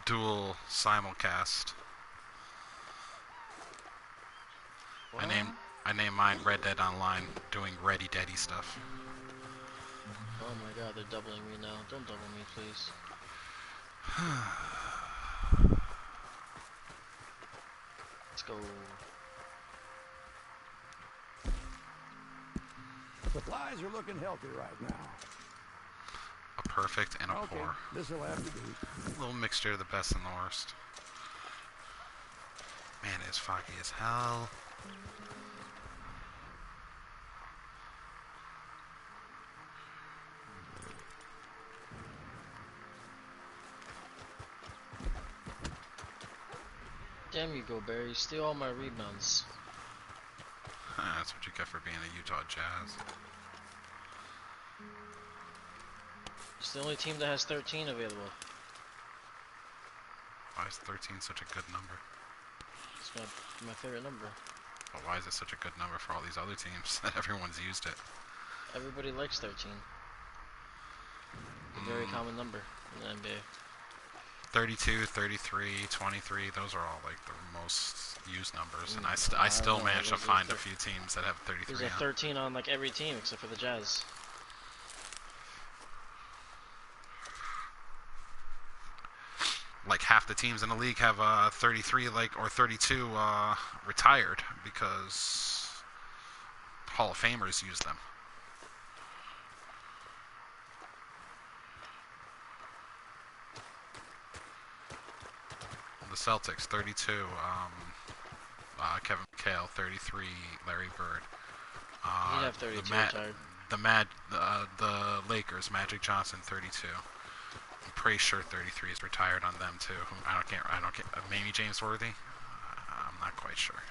dual simulcast. What? I named mine Red Dead Online, doing reddy deady stuff. Oh my god, they're doubling me now. Don't double me, please. Let's go. Supplies are looking healthy right now. A perfect and a Okay, poor. This'll have to do. A little mixture of the best and the worst. Man, it's foggy as hell. Damn you, go Barry. Steal all my rebounds. That's what you get for being a Utah Jazz. It's the only team that has 13 available. Why is 13 such a good number? It's my favorite number. But why is it such a good number for all these other teams that everyone's used it? Everybody likes 13. A very common number in the NBA. 32, 33, 23, those are all like the most used numbers, and I still managed to find a few teams that have 33 There's a 13 on like every team except for the Jazz. Like half the teams in the league have 33 or 32 retired because Hall of Famers use them. The Celtics 32, Kevin McHale 33, Larry Bird. He'd have 32 retired. The Lakers, Magic Johnson 32. I'm pretty sure 33 is retired on them too. I don't get maybe James Worthy. I'm not quite sure.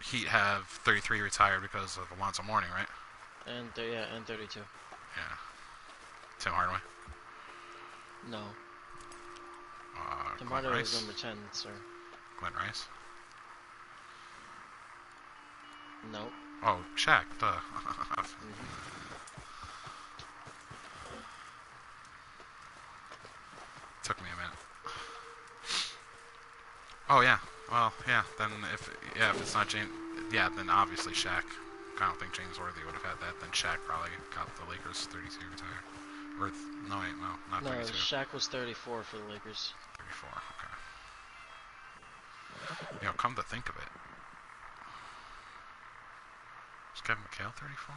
Heat have 33 retired because of Alonzo Mourning, right? And 32. Yeah. Tim Hardaway. No. Tim Glenn Hardaway Rice. was number 10, sir. Glenn Rice. No. Oh, Shaq. Duh. Took me a minute. Oh yeah. Well, yeah. Then if it's not James, yeah, then obviously Shaq. I don't think James Worthy would have had that. Then Shaq probably got the Lakers 32 retired. Or no, wait, no, not 32. No, Shaq was 34 for the Lakers. 34. Okay. You know, come to think of it, is Kevin McHale 34?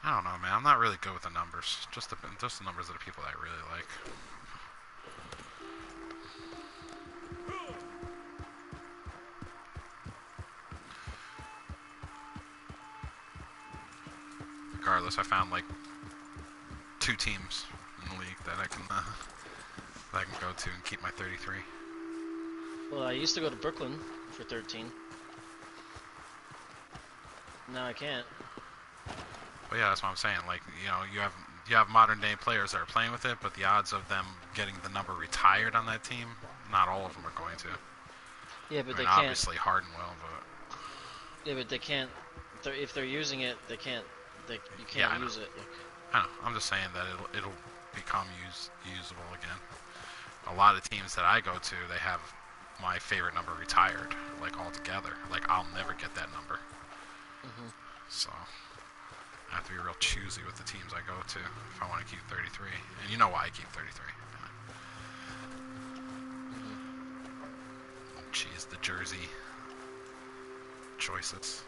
I don't know, man. I'm not really good with the numbers. Just the numbers of the people that I really like. Regardless, I found like 2 teams in the league that I can go to and keep my 33. Well, I used to go to Brooklyn for 13. Now I can't. Well, yeah, that's what I'm saying. Like, you know, you have modern day players that are playing with it, but the odds of them getting the number retired on that team, not all of them are going to. Yeah, but I mean, they can't. Obviously, Harden will, but yeah, but they can't. If they're using it, they can't. You can't use it. I know. I'm just saying that it'll become usable again. A lot of teams that I go to, they have my favorite number retired, like altogether. Like I'll never get that number. So I have to be real choosy with the teams I go to if I want to keep 33. And you know why I keep 33. Geez, the jersey choices.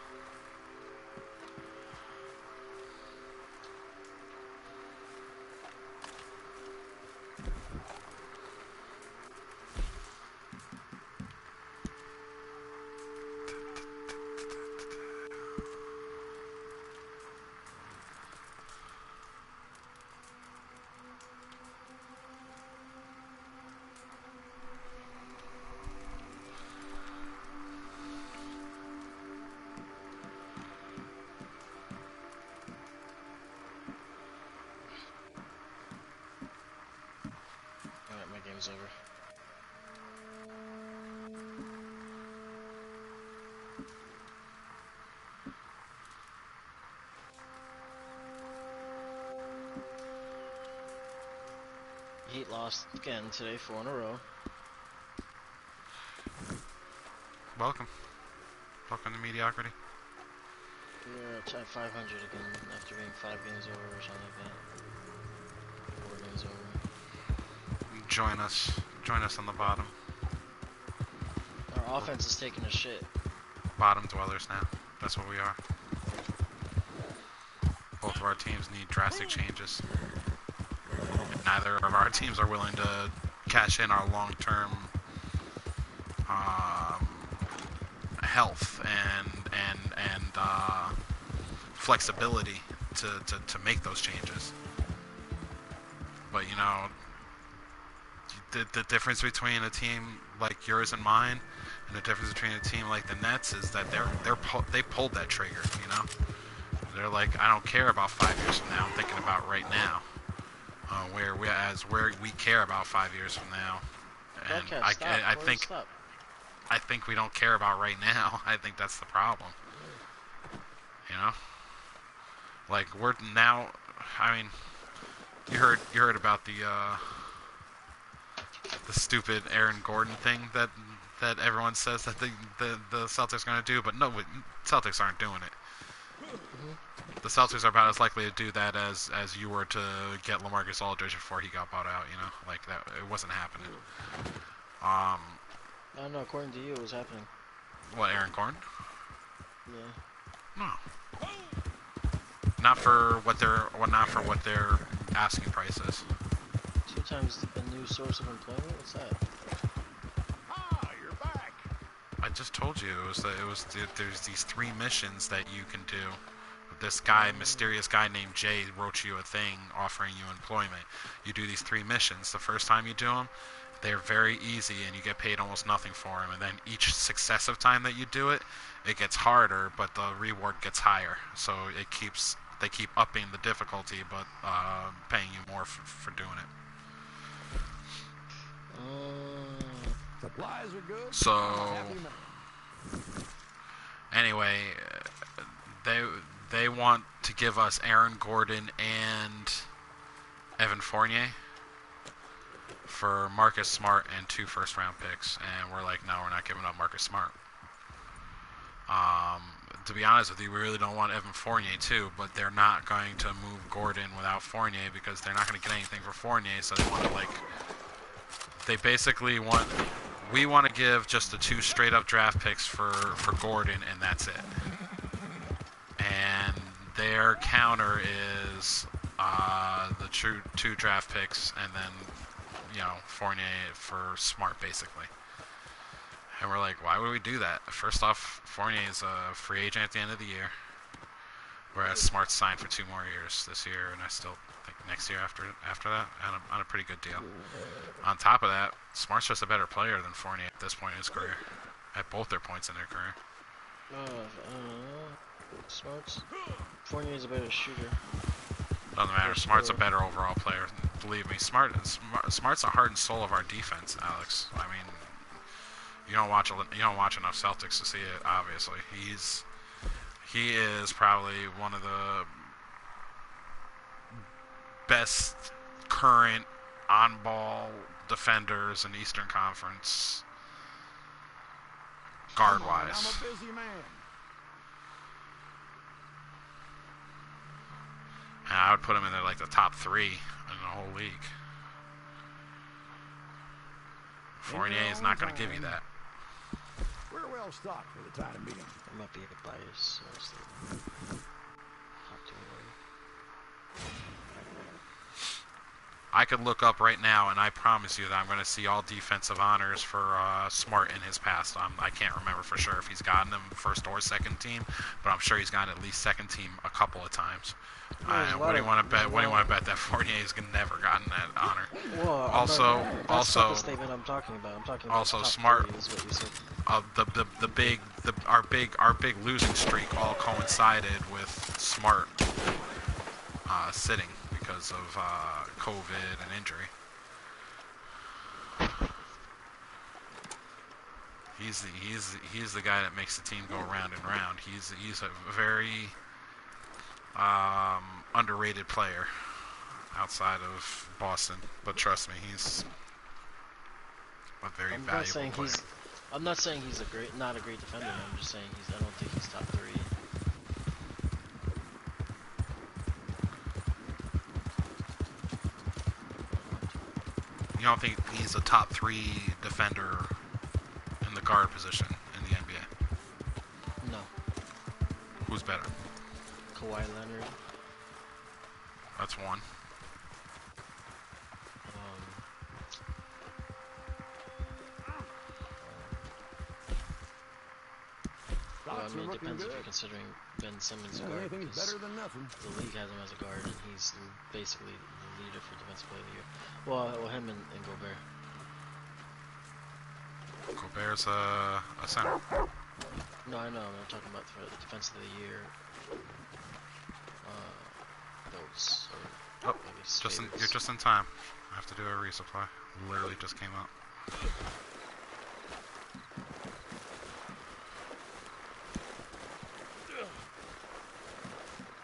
Alright, my game's over. Heat lost again today, 4 in a row. Welcome. Welcome to mediocrity. We're at 500 again after being 5 games over or something like that. 4 games over. Join us. Join us on the bottom. Our offense is taking a shit. Bottom dwellers now. That's what we are. Both of our teams need drastic changes. Neither of our teams are willing to cash in our long-term health and flexibility to make those changes. But you know, the difference between a team like yours and mine, and the difference between a team like the Nets is that they pulled that trigger. You know, they're like, I don't care about 5 years from now. I'm thinking about right now. Where we care about 5 years from now, and I think we don't care about right now. I think that's the problem. You know, like we're now. I mean, you heard about the stupid Aaron Gordon thing that everyone says that the Celtics are going to do, but no, Celtics aren't doing it. The Celtics are about as likely to do that as you were to get LaMarcus Aldridge before he got bought out. You know, like that, it wasn't happening. I don't know. According to you, it was happening. What, Aaron Gordon? Yeah. No. Not for what their asking price is. 2 times a new source of employment. What's that? Ah, you're back. I just told you there's these 3 missions that you can do. This guy, mysterious guy named Jay, wrote you a thing offering you employment. You do these 3 missions. The first time you do them, they're very easy and you get paid almost nothing for them. And then each successive time that you do it, it gets harder, but the reward gets higher. So they keep upping the difficulty, but paying you more for doing it. Supplies are good. So anyway, they want to give us Aaron Gordon and Evan Fournier for Marcus Smart and 2 first-round picks, and we're like, no, we're not giving up Marcus Smart. To be honest with you, we really don't want Evan Fournier too, but they're not going to move Gordon without Fournier because they're not going to get anything for Fournier, so they basically want, we want to give just the 2 straight-up draft picks for Gordon, and that's it. And their counter is the 2 draft picks, and then, you know, Fournier for Smart, basically. And we're like, why would we do that? First off, Fournier is a free agent at the end of the year, whereas Smart's signed for 2 more years this year, and I still think next year after that, on a pretty good deal. On top of that, Smart's just a better player than Fournier at this point in his career, at both their points in their career. Fournier's a better shooter. Doesn't matter. Smart's a better overall player. Believe me, Smart's the heart and soul of our defense, Alex. I mean, you don't watch enough Celtics to see it. Obviously, he is probably one of the best current on-ball defenders in Eastern Conference, guard-wise. I'm a busy man. And I would put him in there like the top 3 in the whole league. Fournier is not going to give you that. We're well stocked for the time being. I might be biased, so I'll stay. Talk to him. I could look up right now, and I promise you that I'm going to see all defensive honors for Smart in his past. I can't remember for sure if he's gotten them first or second team, but I'm sure he's gotten at least second team a couple of times. What do you want to bet? What do you want to bet that Fournier's never gotten that honor? Well, that's not the statement I'm talking about. I'm talking about also top Smart. 3 is what you said. Our big losing streak all coincided with Smart sitting because of COVID and injury. He's the guy that makes the team go round and round. He's a very underrated player. outside of Boston, but trust me, he's a very I'm not valuable saying player. I'm not saying he's not a great defender. I'm just saying I don't think he's top 3. You don't think he's a top 3 defender in the guard position in the NBA? No. Who's better? Kawhi Leonard. That's one. Um, well, I Stocks mean, are it looking depends if good. you're considering Ben Simmons Yeah, guard, anything's because better than nothing. the league has him as a guard, and he's basically the leader for defensive player of the year. Well him and Gobert. Gobert's a center. No, I know. I'm talking about for the defensive of the year. Votes. Or, Oh, I guess you're favorites. just in time. I have to do a resupply. Literally just came out.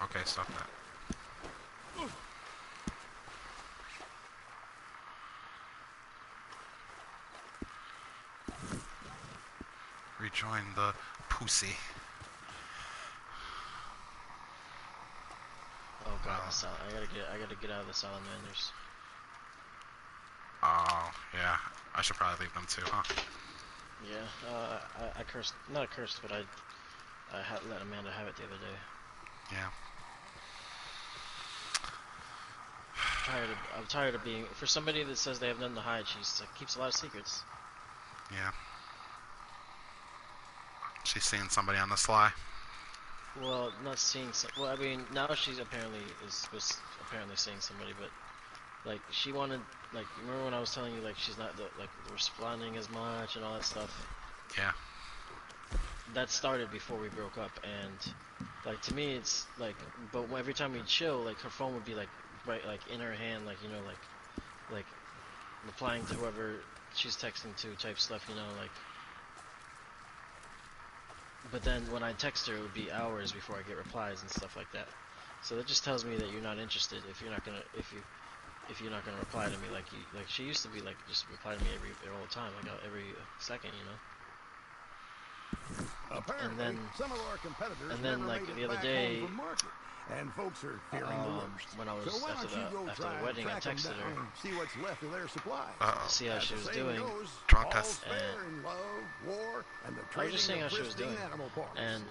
Okay, stop that. Rejoin the pussy. Oh god, I gotta get out of the salamanders. Oh, yeah. I should probably leave them too, huh? Yeah, I cursed, not cursed, but I had let Amanda have it the other day. Yeah. I'm tired of being, for somebody that says they have nothing to hide, she keeps a lot of secrets. Yeah. She's seeing somebody on the sly. Well, not seeing well, I mean, now she's was apparently seeing somebody, but like she wanted, like, remember when I was telling you, like, she's not like responding as much and all that stuff? Yeah. That started before we broke up, and like to me it's like, but every time we'd chill, like her phone would be like right, like in her hand, like, you know, like replying to whoever she's texting to type stuff, you know, like. But then when I text her, it would be hours before I get replies and stuff like that. So that just tells me that you're not interested if you're not gonna reply to me like she used to be, like, just reply to me all the time, like every second, you know. Apparently, And then some of our competitors and then, never like, made it the other back day, home from market, and folks are fearing the worst. when I was So why after don't you go the try and wedding, I track 'em texted down her and see what's left of their supplies. Uh-oh. to see how As she the was saying doing, goes, Drug all's test. fair in love, war, and the I was just trading saying how of she was pristine doing, animal parts. and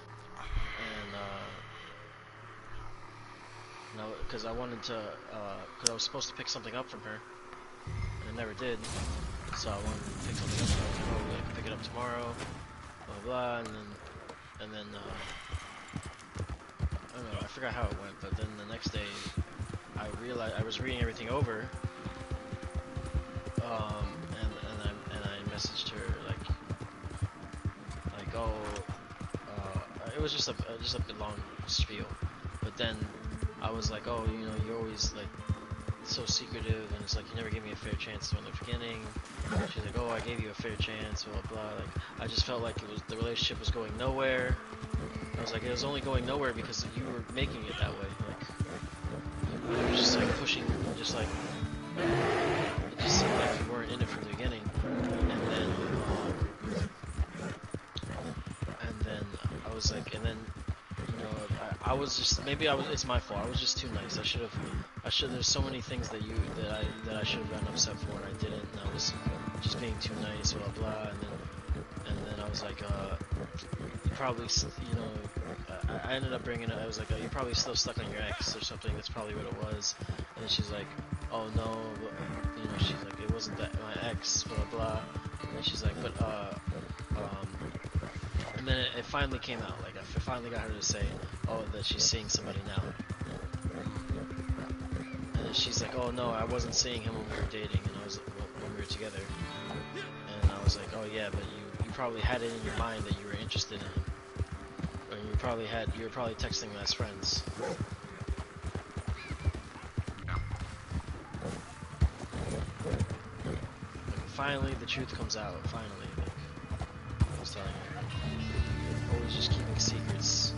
no, because I wanted to, because I was supposed to pick something up from her, and I never did. So I wanted to pick something up. So I was like, oh, I can pick it up tomorrow, blah blah, and then I don't know, I forgot how it went. But then the next day, I realized I was reading everything over, and I messaged her like oh, it was just a long spiel, but then I was like, oh, you know, you're always like so secretive, and it's like you never gave me a fair chance from the beginning. She's like, oh, I gave you a fair chance, blah blah. Like, I just felt like the relationship was going nowhere. I was like, it was only going nowhere because you were making it that way. Like, you were just like pushing, just like it just seemed like you weren't in it from the beginning. And then I was like, and then, you know, I was just, maybe it's my fault. I was just too nice. There's so many things that I should have gotten upset for, and I didn't. And I was just being too nice, blah blah. And then I was like, you probably, you know, I ended up bringing it. I was like, oh, you're probably still stuck on your ex or something. That's probably what it was. And then she's like, oh no, you know, she's like, it wasn't that my ex, blah blah. And then she's like, but and then it finally came out. Like, I finally got her to say, oh, that she's seeing somebody now. And then she's like, oh no, I wasn't seeing him when we were dating, and I was when we were together. And I was like, oh yeah, but you probably had it in your mind that you were interested in him, or you were probably texting as friends. Yeah. Like, finally, the truth comes out. Finally, like, I was telling her. Always just keeping secrets.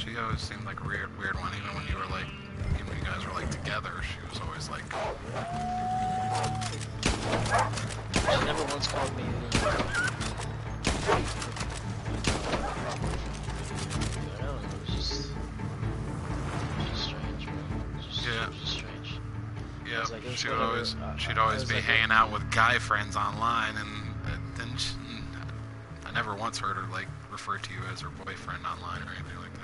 She always seemed like a weird one, even when you were like, even when you guys were like together. She was always like, She never once called me. I don't know. It's just strange, bro. yeah, Just strange. yeah. Like, She would whatever. always, she'd I always was be like, hanging out with guy friends online, and then I never once heard her like refer to you as her boyfriend online or anything like that.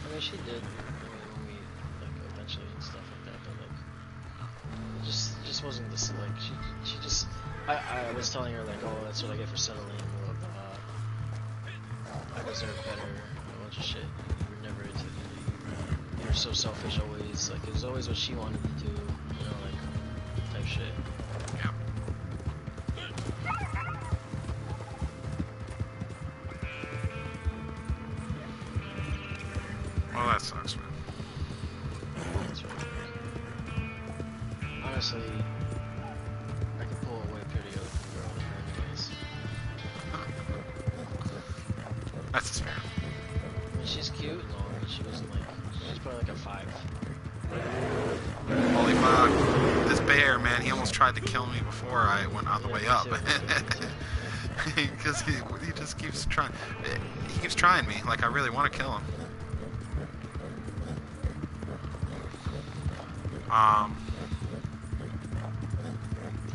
I mean, she did when we like eventually and stuff like that, but like it just wasn't this like she just I was telling her like, oh, that's what I get for settling. Blah, blah, blah. I deserve better. A bunch of shit. You were never into me. You were so selfish always. Like it was always what she wanted to do. You know, like type shit. Yeah. Well, that sucks, man. That's right. Honestly, I could pull away pretty good girl with her anyways. That's fair. I mean, she's cute and all, but she wasn't like, she's probably like a 5. Holy fuck. This bear, man, he almost tried to kill me before I went on the way up. Because he just keeps trying. He keeps trying me. Like, I really want to kill him.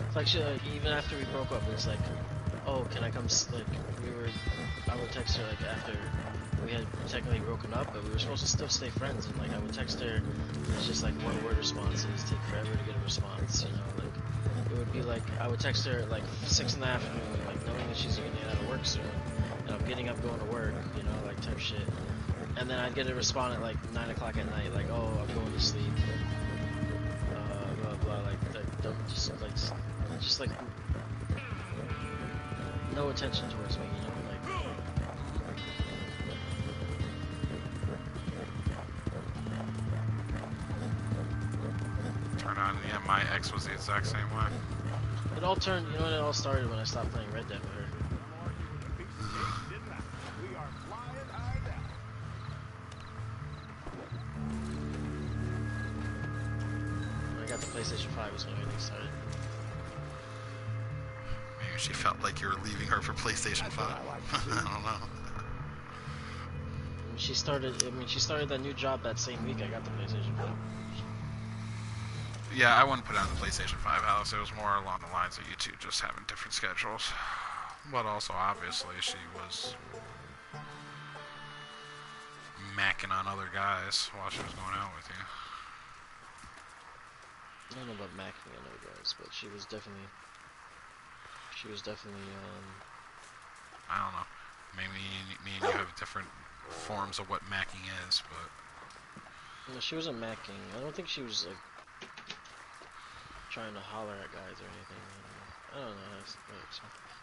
It's like, she, like, even after we broke up, it's like, oh, can I come, like, I would text her, like, after we had technically broken up, but we were supposed to still stay friends, and, like, I would text her, and it's just, like, one-word responses, take forever to get a response, you know, like, it would be, like, I would text her at, like, 6 in the afternoon, like, knowing that she's gonna get out of work soon, and I'm getting up going to work, you know, like, type shit, and then I'd get a response at, like, 9 o'clock at night, like, oh, I'm going to sleep, blah, blah, like, don't, just like, no attention towards me, you know, like, Turn on. Yeah, my ex was the exact same way. it all turned, you know, it all started when I stopped playing Red Dead with her. We are flying high now. When I got the PlayStation 5 is when everything started. Maybe she felt like you were leaving her for PlayStation 5. I don't know. And she started that new job that same week I got the PlayStation 5. Yeah, I wouldn't put it on the PlayStation 5, Alex. It was more along the lines of you two just having different schedules. But also, obviously, she was macking on other guys while she was going out with you. I don't know about macking on other guys, but she was definitely, I don't know. Maybe me and you have different forms of what macking is, but... no, she wasn't macking. I don't think she was, like, trying to holler at guys or anything. I don't know.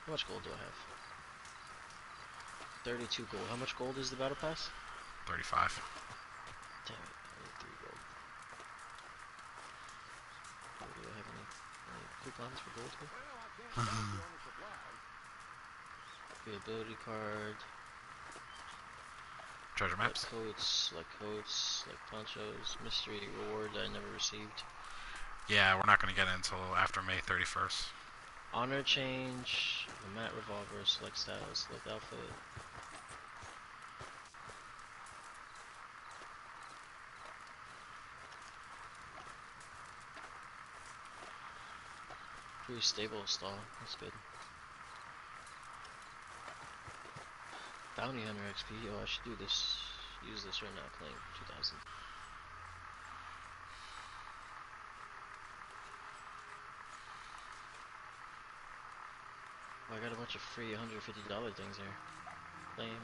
How much gold do I have? 32 gold. How much gold is the battle pass? 35. Damn it, I need 3 gold. Do I have any coupons for gold here? The ability card. Treasure maps? Like coats, like ponchos, mystery reward that I never received. Yeah, we're not going to get it until after May 31st. Honor change, the matte revolver, select style, select outfit. Pretty stable stall, that's good. Bounty Hunter XP, oh I should do this, use this right now, claim 2000. Oh, I got a bunch of free $150 things here. Claim,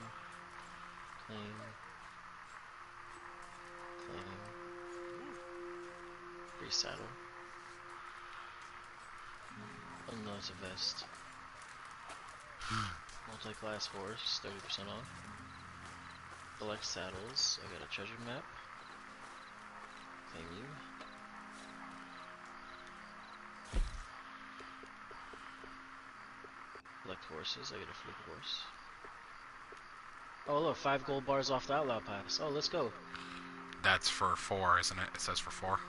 claim, claim. Free saddle. Oh no, it's a vest. Multi-class horse, 30% off. Select saddles. I got a treasure map. Claim you. Select horses. I get a fluke horse. Oh look, 5 gold bars off the outlaw pass. Oh, let's go. That's for 4, isn't it? It says for 4.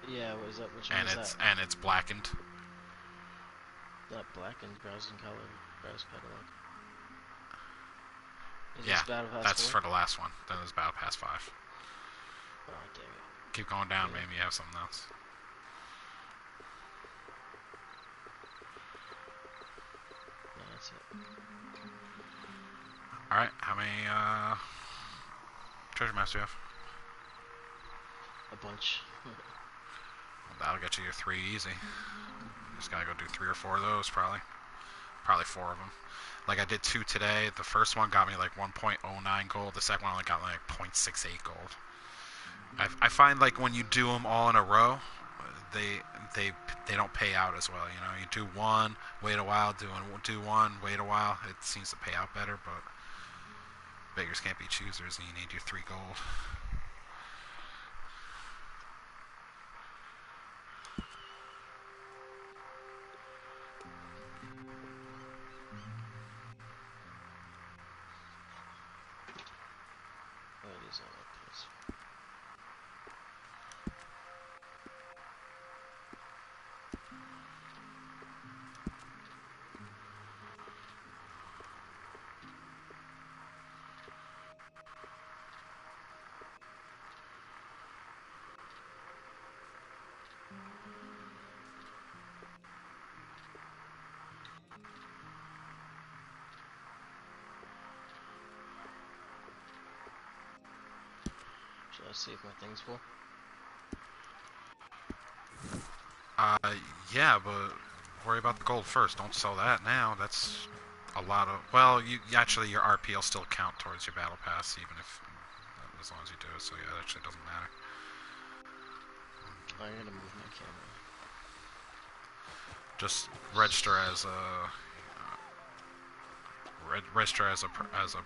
Yeah, what is that? Which one And is that? it's blackened. Not blackened, browsing color, browse catalog. Is this Yeah, Battle Pass that's 4? for the last one. Then there's Battle Pass 5. Oh, damn it. Keep going down, Yeah. maybe you have something else. No, that's it. Alright, how many treasure maps do you have? A bunch. That'll get you your 3 easy. Just gotta go do 3 or 4 of those, probably. Probably 4 of them. Like I did 2 today. The first one got me like 1.09 gold. The second one only got me like 0.68 gold. I find like when you do them all in a row, they they don't pay out as well. You know, you do one, wait a while, do one, wait a while. It seems to pay out better, but beggars can't be choosers, and you need your 3 gold. Oh, these are like this. Should I see if my thing's full? Uh, yeah, but worry about the gold first. Don't sell that now. That's a lot of. Well, you actually your RP will still count towards your battle pass, even if as long as you do it. So yeah, it actually doesn't matter. I gotta move my camera. Just register as a register as a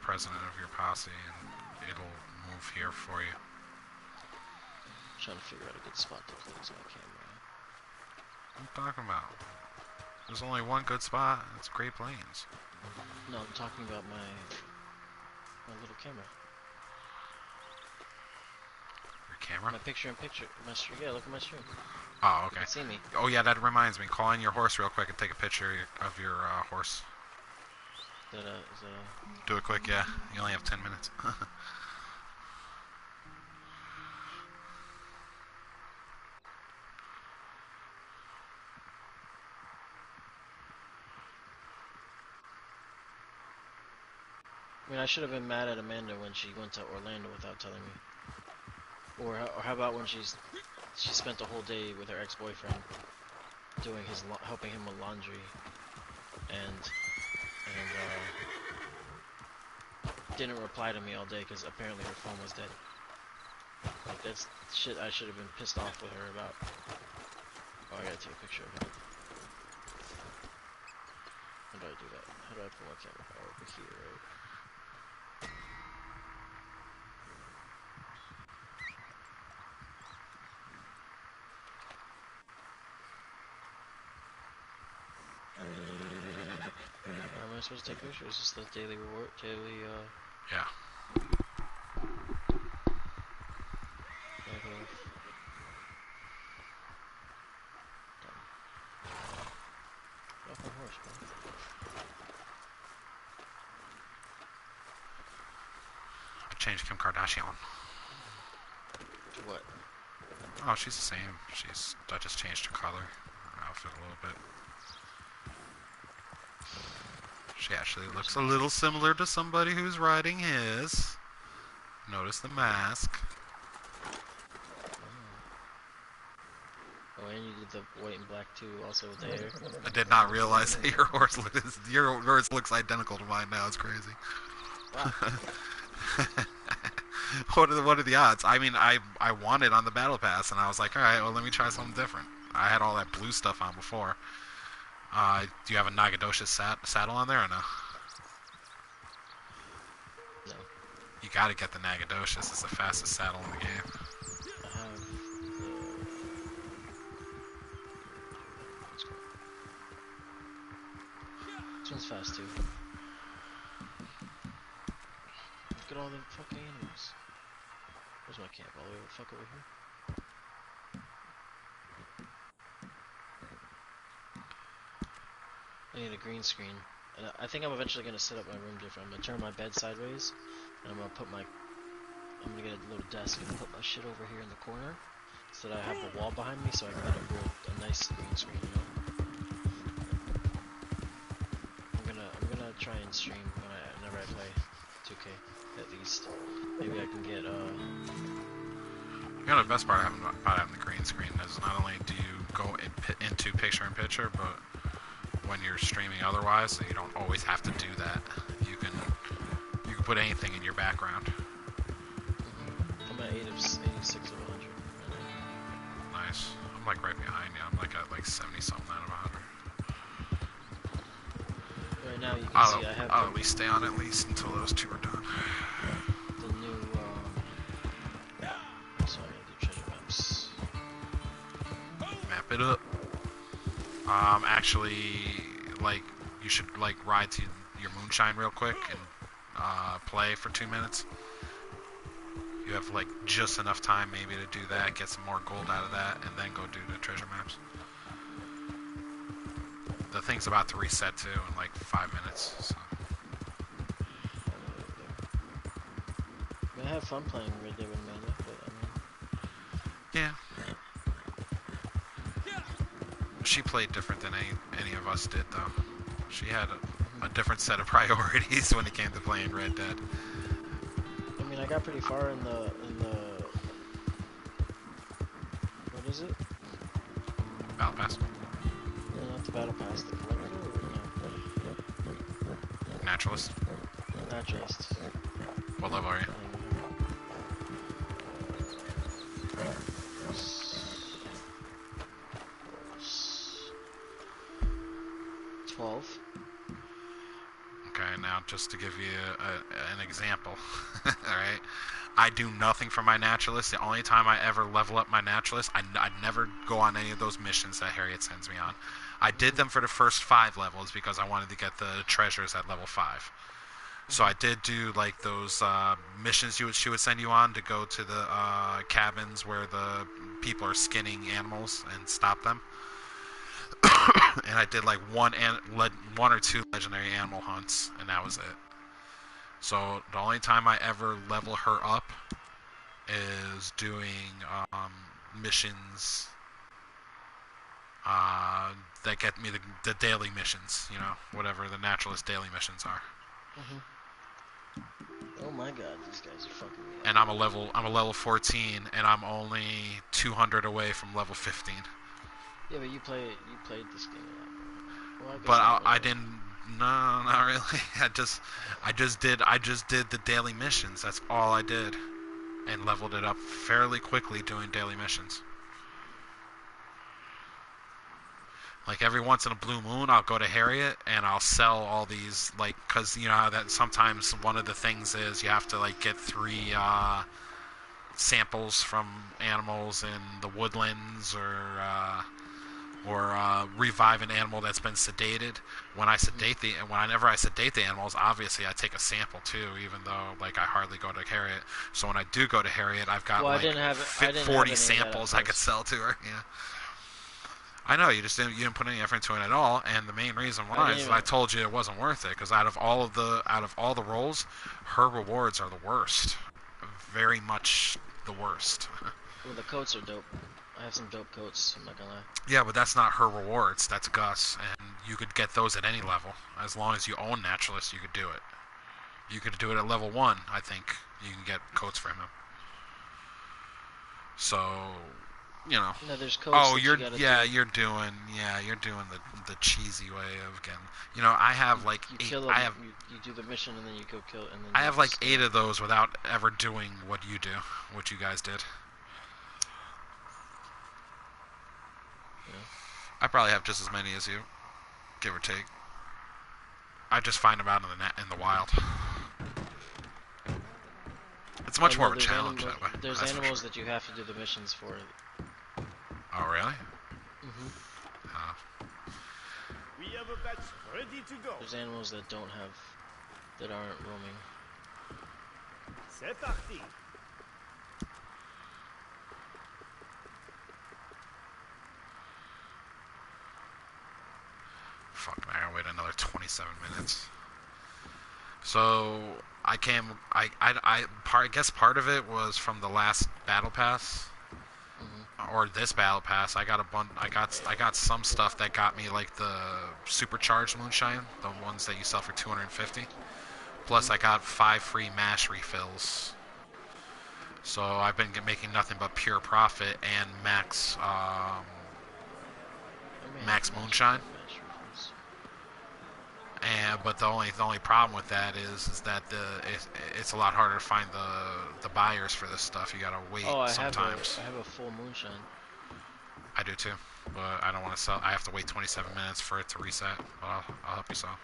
president of your posse, and it'll move here for you. I'm trying to figure out a good spot to close my camera. What are you talking about? There's only one good spot. It's Great Plains. No, I'm talking about my little camera. Your camera? My picture-in-picture. My stream. Yeah, look at my stream. Oh, You okay. can see me. Oh yeah, that reminds me. Call in your horse real quick and take a picture of your horse. Is that Do it quick, yeah. You only have 10 minutes. I mean, I should have been mad at Amanda when she went to Orlando without telling me. Or how about when she spent the whole day with her ex-boyfriend doing helping him with laundry, and didn't reply to me all day because apparently her phone was dead. Like that's shit I should have been pissed off with her about. Oh, I gotta take a picture of it. How do I do that? How do I put my camera? Oh, over here, right? How am I supposed to take pictures? Is this the daily reward? Yeah. Negative. Get off my horse, bro. I changed Kim Kardashian. What? Oh, she's the same. I just changed her color, her outfit a little bit. She actually looks a little similar to somebody who's riding his. Notice the mask. Oh, and you did the white and black too, also with the hair. I did not realize that your horse looks identical to mine now. It's crazy. Wow. What are the odds? I mean, I won it on the battle pass, and I was like, all right, well, let me try something different. I had all that blue stuff on before. Do you have a Nagadosha saddle on there or no? No. You gotta get the Nagadoshis. It's the fastest saddle in the game. I have the... This one's fast too. all the fucking animals. Where's my camp? All the way the fuck over here? I need a green screen. And I think I'm eventually gonna set up my room different. I'm gonna turn my bed sideways, and I'm gonna get a little desk and put my shit over here in the corner, so that I have the wall behind me, so I can get a nice green screen. You know. I'm gonna try and stream whenever I play 2K at least. Maybe I can get You know, the best part about having the green screen is not only do you go into picture-in-picture, but when you're streaming otherwise, so you don't always have to do that. You can put anything in your background. I'm at 86 of 100. Nice. I'm like right behind you. I'm like at like 70 something out of 100. Right now you can see I have I'll at least stay on at least until those two are done. the new. So I gotta do treasure maps. Map it up. Actually, like, you should, like, ride to your moonshine real quick and, play for 2 minutes. You have, like, just enough time maybe to do that, get some more gold out of that, and then go do the treasure maps. The thing's about to reset, too, in, like, 5 minutes, so. I have fun playing Red Dead with Amanda, but I mean... Yeah. She played different than any of us did, though. She had a different set of priorities when it came to playing Red Dead. I mean, I got pretty far in the what is it? Battle Pass. No, not the battle pass. The collector. No. Naturalist. Naturalist. What level are you? 12. Okay, now just to give you an example, alright? I do nothing for my naturalist. The only time I ever level up my naturalist, I never go on any of those missions that Harriet sends me on. I did them for the first 5 levels because I wanted to get the treasures at level 5. So I did do like those missions she would send you on to go to the cabins where the people are skinning animals and stop them. And I did like one or two legendary animal hunts, and that was it. So the only time I ever level her up is doing missions that get me the daily missions, you know, whatever the naturalist daily missions are. Oh my god, these guys are fucking me up. And I'm a level 14, and I'm only 200 away from level 15. Yeah, but you played this game a lot more. Well, But I didn't. No, not really. I just did the daily missions. That's all I did, and leveled it up fairly quickly doing daily missions. Like every once in a blue moon, I'll go to Harriet and I'll sell all these, like, cause you know how that sometimes one of the things is you have to like get 3 samples from animals in the woodlands or revive an animal that's been sedated. Whenever I sedate the animals, obviously I take a sample too, even though like I hardly go to Harriet. So when I do go to Harriet, I've got 40 samples I could sell to her. Yeah. I know you didn't put any effort into it at all, and the main reason why is I told you it wasn't worth it, because out of all the roles, her rewards are the worst, very much the worst. Well, the coats are dope. I have some dope coats. I'm not gonna lie. Yeah, but that's not her rewards. That's Gus, and you could get those at any level as long as you own Naturalist. You could do it. You could do it at level 1. I think you can get coats from him. So. You know. No, there's codes. Oh, you're doing the cheesy way of getting. You know, I have like you 8. Kill them, you do the mission and then you go kill. And then I have like 8 of those without ever doing what you guys did. Yeah. I probably have just as many as you, give or take. I just find them out in the wild. It's much more of a challenge that way. There's animals that you have to do the missions for. Oh, really? We have a batch ready to go. There's animals that aren't roaming. C'est parti. Fuck, man, I gotta wait another 27 minutes. So I came. I guess part of it was from the last battle pass, or this battle pass. I got a bun. I got some stuff that got me like the supercharged moonshine, the ones that you sell for 250. Plus, I got 5 free mash refills. So I've been making nothing but pure profit and max moonshine. And but the only problem with that is that it's a lot harder to find the buyers for this stuff. You gotta wait Oh, sometimes. I have a full moonshine. I do too, but I don't want to sell. I have to wait 27 minutes for it to reset. But I'll help you sell.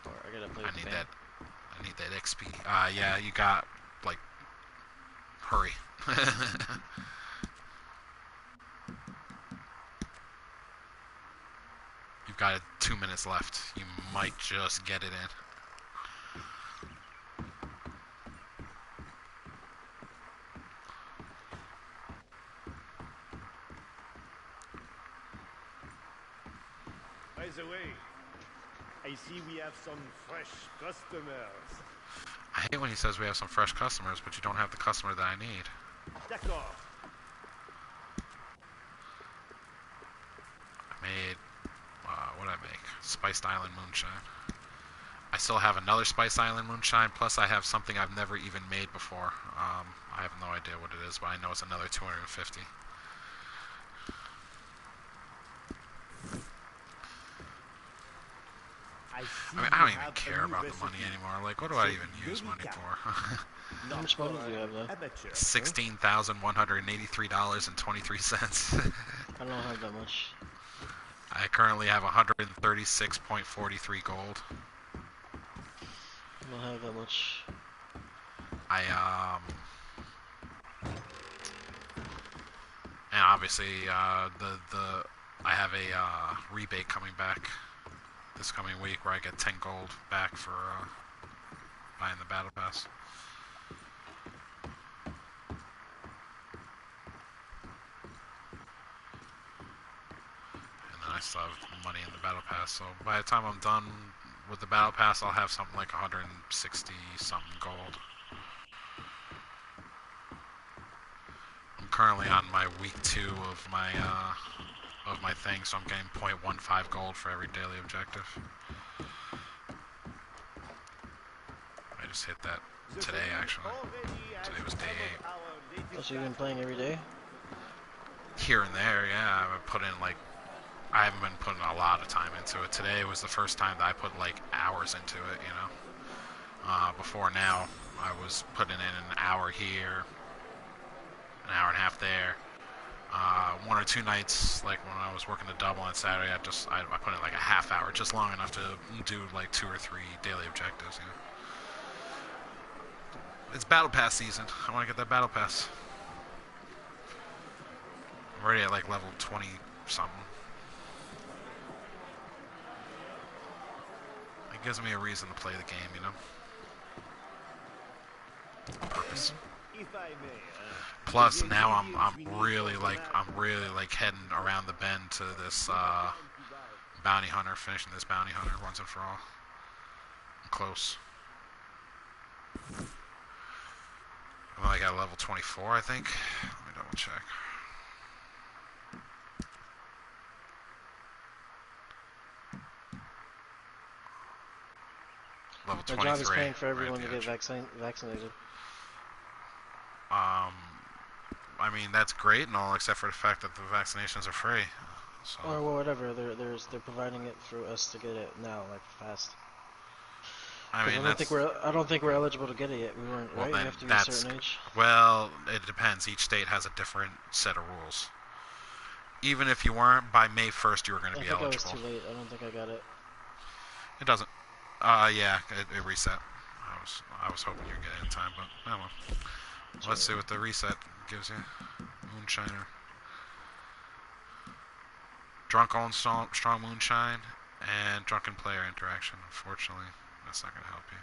I gotta play I with need the that. band. I need that XP. Yeah, you got like hurry. You've got 2 minutes left. You might just get it in. By the way, I see we have some fresh customers. I hate when he says we have some fresh customers, but you don't have the customer that I need. D'accord. I made, what did I make? Spiced Island Moonshine. I still have another Spiced Island Moonshine, plus I have something I've never even made before. I have no idea what it is, but I know it's another 250. I mean, I don't even care about the money anymore. Like, what do I even use money for? How much money do you have though? $16,183.23. I don't have that much. I currently have 136.43 gold. I don't have that much. And obviously, I have a rebate coming back this coming week where I get 10 gold back for buying the battle pass. And then I still have money in the battle pass, so by the time I'm done with the battle pass, I'll have something like 160 something gold. I'm currently on my week 2 of my thing, so I'm getting 0.15 gold for every daily objective. I just hit that today, actually. Today was day 8. Oh, so you've been playing every day? Here and there, yeah. I haven't been putting a lot of time into it. Today was the first time that I put like hours into it, you know. Before now, I was putting in an hour here, an hour and a half there. 1 or 2 nights, like when I was working the double on Saturday, I put in like a half hour, just long enough to do like 2 or 3 daily objectives. You know, it's battle pass season. I want to get that battle pass. I'm already at like level 20 something. It gives me a reason to play the game, you know. Purpose. If I may, Plus, now I'm really like heading around the bend to this bounty hunter, finishing this bounty hunter once and for all. I'm close. I'm like at level 24, I think. Let me double check. Level 23. My job is paying for everyone right to get edge. vaccinated. I mean, that's great and all, except for the fact that the vaccinations are free. So. Or well, whatever. They're providing it for us to get it now, like fast. I mean, I don't think we're eligible to get it yet. We weren't, well, right? then You have to be a certain age. Well, it depends. Each state has a different set of rules. Even if you weren't, by May 1st, you were going to be eligible. I think I was too late. I don't think I got it. It doesn't. Yeah, it reset. I was hoping you'd get it in time, but oh well. Let's see what the reset gives you. Moonshiner. Drunk on strong moonshine and drunken player interaction. Unfortunately, that's not going to help you.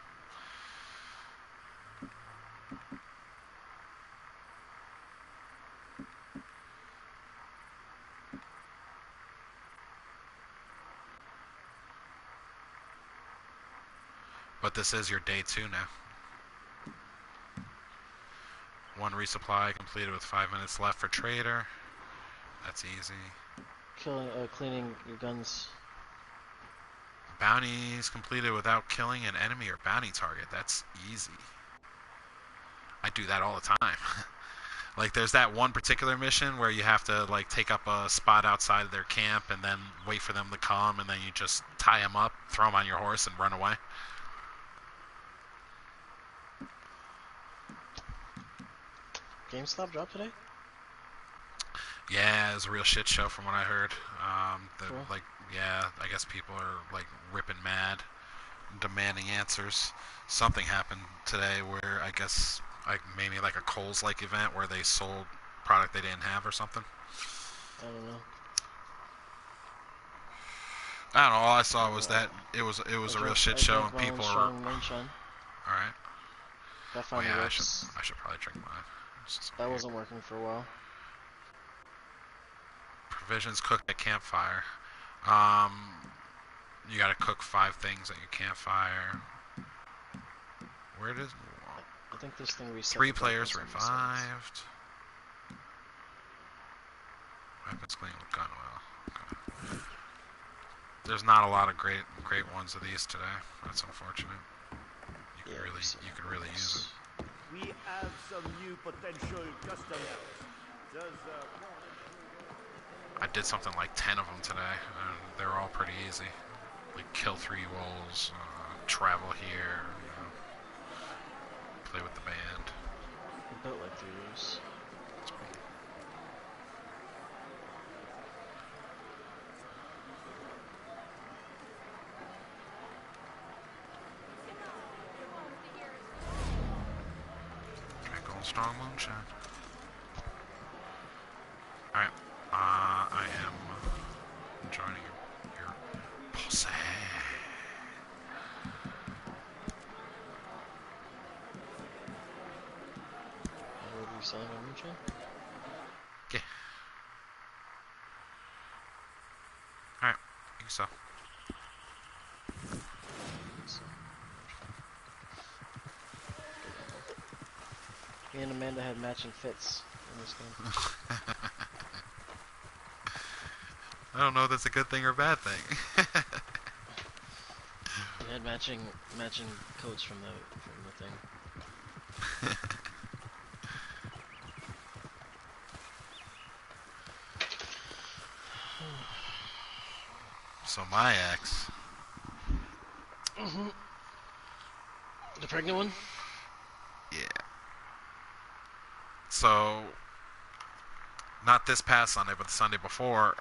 But this is your day 2 now. 1 resupply completed with 5 minutes left for trader. That's easy. Cleaning your guns. Bounties completed without killing an enemy or bounty target. That's easy. I do that all the time. Like, there's that one particular mission where you have to, like, take up a spot outside of their camp and then wait for them to come, and then you just tie them up, throw them on your horse, and run away. GameStop dropped today? Yeah, it was a real shit show from what I heard. Cool. Like, yeah, I guess people are, like, ripping mad, demanding answers. Something happened today where I guess, like, maybe like a Kohl's-like event where they sold product they didn't have or something. I don't know. I don't know. All I saw was that it was a real shit show and people were. Moonshine. All right. Got Oh found yeah, the I should ropes. probably drink mine. That wasn't working for a while. Provisions cooked at campfire. You gotta cook 5 things at your campfire. Where it is? I think this thing reset. 3 players revived. Weapons clean with gun oil. Okay. There's not a lot of great ones of these today. That's unfortunate. You could really use it. We have some new potential customers. Does I did something like 10 of them today, and they were all pretty easy. Like kill 3 wolves, travel here, play with the band. I built like 3 roofs. Strong moonshine. Alright, I am joining your posse. What are you selling on moonshine? Yeah. Alright, you can sell. Me and Amanda had matching fits in this game. I don't know if that's a good thing or a bad thing. We had matching coats from the thing. So my ex. The pregnant one? Yeah. So, not this past Sunday, but the Sunday before,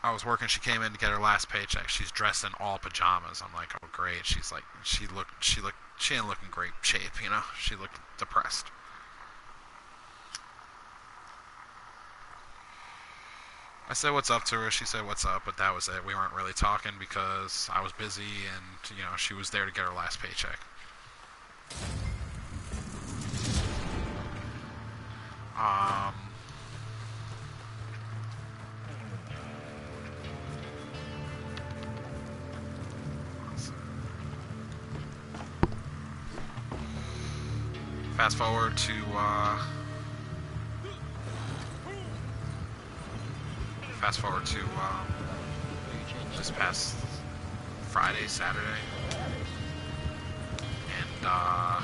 I was working. She came in to get her last paycheck. She's dressed in all pajamas. I'm like, oh great. She's like, she didn't look in great shape, you know. She looked depressed. I said what's up to her. She said what's up, but that was it. We weren't really talking because I was busy, and she was there to get her last paycheck. Fast forward to this past Friday, Saturday, and I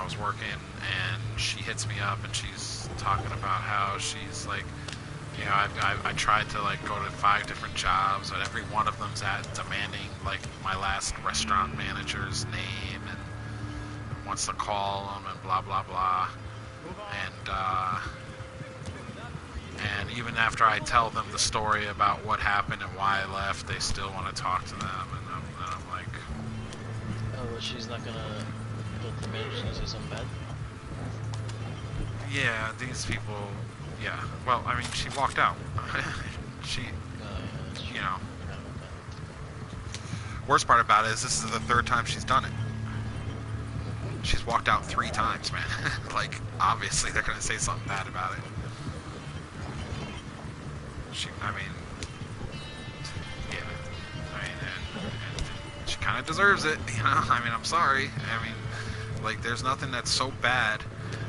was working, and she hits me up, and she's talking about how she's like, I tried to like go to 5 different jobs, but every one of them's demanding like my last restaurant manager's name and wants to call them and blah blah blah, and even after I tell them the story about what happened and why I left, they still want to talk to them, and I'm like, oh, well, she's not gonna get the manager to say something bad? yeah, these people. Yeah, well, I mean, she walked out. Worst part about it is this is the 3rd time she's done it. She's walked out 3 times, man. Like, obviously they're gonna say something bad about it. I mean, yeah. I mean, and she kind of deserves it, you know. I mean, I'm sorry. I mean, like, there's nothing that's so bad.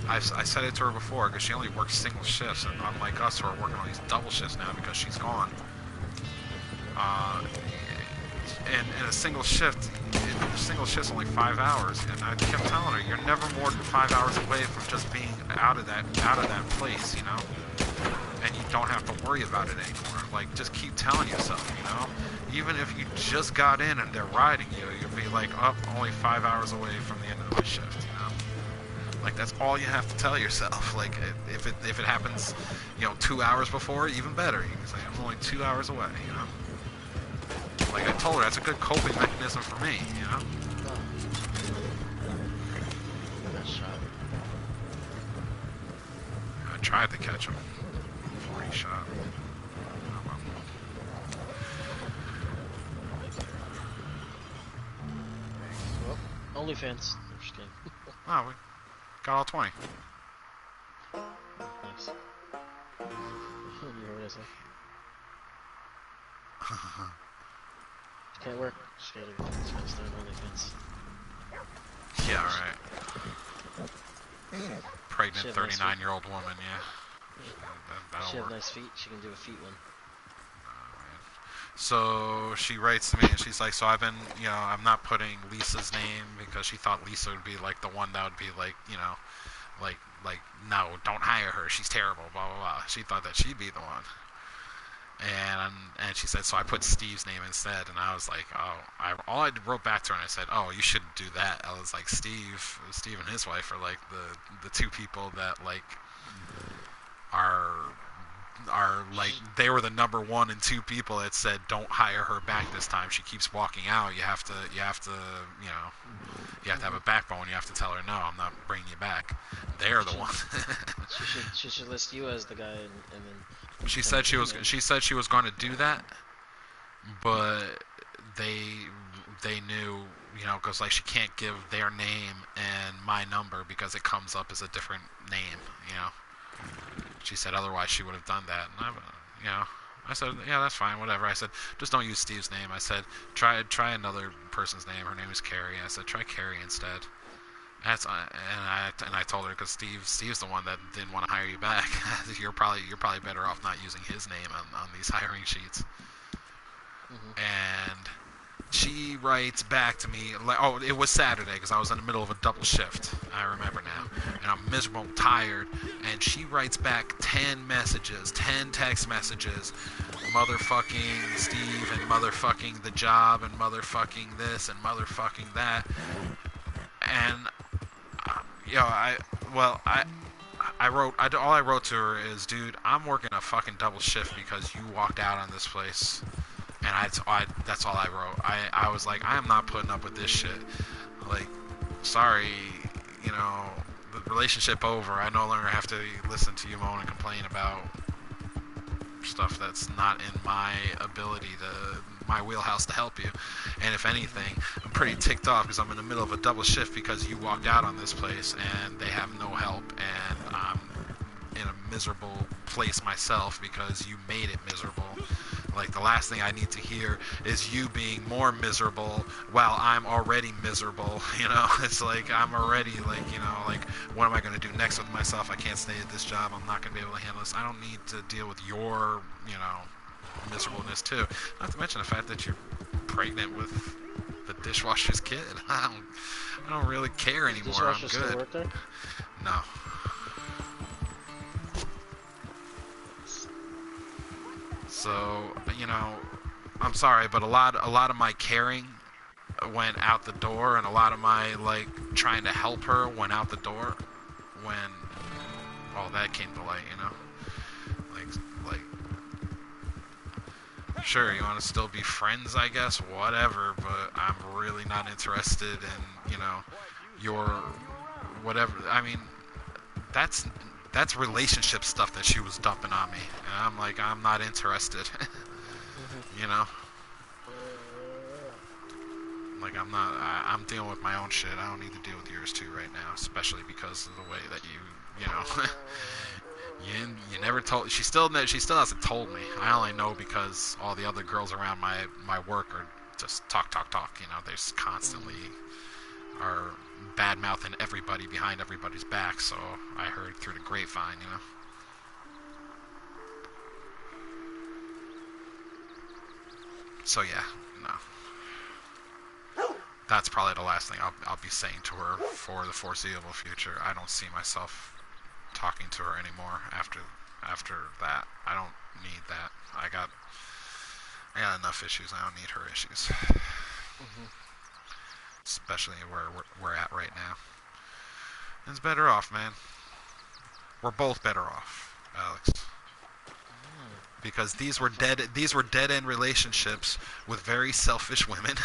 I said it to her before because she only works single shifts, and unlike us who are working on these double shifts now because she's gone. And a single shift's only 5 hours, and I kept telling her, you're never more than 5 hours away from just being out of that place, you know. And you don't have to worry about it anymore. Like, just keep telling yourself, you know. Even if you just got in and they're riding you, you'll be like, oh, only 5 hours away from the end of my shift, you know. Like, that's all you have to tell yourself. Like, if it happens, you know, 2 hours before, even better. You can say, I'm only 2 hours away, you know. Like I told her, that's a good coping mechanism for me, you know? Nice shot. I tried to catch him before he shot. Oh, Well, OnlyFans. I'm just kidding. oh, we got all 20. Nice. You heard what I said? Can't work. Just gotta start OnlyFans. Yeah, right. Pregnant 39-year-old woman, yeah. She have nice feet. She can do a feet one. So she writes to me and she's like, so I've been, you know, I'm not putting Lisa's name because she thought Lisa would be like the one that would be like, you know, like, no, don't hire her. She's terrible, blah, blah, blah. She thought that she'd be the one. And she said, so I put Steve's name instead, and I was like, oh, all I wrote back to her and I said, oh, you shouldn't do that. I was like, Steve and his wife are like the 2 people that like are like, they were the number 1 and 2 people that said don't hire her back this time. She keeps walking out. You have to you know, you have to have a backbone. You have to tell her, no, I'm not bringing you back. They're the ones. she should list you as the guy, and then. She said she was going to do that, but they knew, you know, because like she can't give their name and my number because it comes up as a different name, you know. She said otherwise she would have done that, and I said, yeah, that's fine, whatever. I said, just don't use Steve's name. I said, try another person's name. Her name is Carrie. I said, try Carrie instead. And I told her because Steve's the one that didn't want to hire you back. you're probably better off not using his name on these hiring sheets. And she writes back to me like, oh, it was Saturday because I was in the middle of a double shift. I remember now, and I'm miserable, and tired. And she writes back 10 text messages, motherfucking Steve and motherfucking the job and motherfucking this and motherfucking that. And all I wrote to her is, dude, I'm working a fucking double shift because you walked out on this place, and that's all I wrote. I was like, I am not putting up with this shit. Like, sorry, you know, the relationship over. I no longer have to listen to you moan and complain about stuff that's not in my my wheelhouse to help you. And if anything, I'm pretty ticked off because I'm in the middle of a double shift because you walked out on this place and they have no help, and I'm in a miserable place myself because you made it miserable. Like, the last thing I need to hear is you being more miserable while I'm already miserable, you know? It's like, I'm already, like, you know, like, what am I going to do next with myself? I can't stay at this job. I'm not going to be able to handle this. I don't need to deal with your, you know, miserableness too. Not to mention the fact that you're pregnant with the dishwasher's kid. I don't really care anymore. I'm good. Still work there? No. So, you know, I'm sorry, but a lot of my caring went out the door, and a lot of my, like, trying to help her went out the door when all that came to light, you know? Like, sure, you want to still be friends, I guess, whatever, but I'm really not interested in, you know, your whatever. I mean, that's relationship stuff that she was dumping on me. And I'm like, I'm not interested. You know? Like I'm dealing with my own shit. I don't need to deal with yours too right now, especially because of the way that you know, you never told. She still hasn't told me. I only know because all the other girls around my work are just talk. You know, they just constantly are bad mouthing everybody behind everybody's back. So I heard through the grapevine, you know. So yeah, no. That's probably the last thing I'll be saying to her for the foreseeable future. I don't see myself talking to her anymore after that. I don't need that. I got enough issues. I don't need her issues. Mhm. Especially where we're at right now. It's better off, man. We're both better off, Alex. Because these were dead end relationships with very selfish women,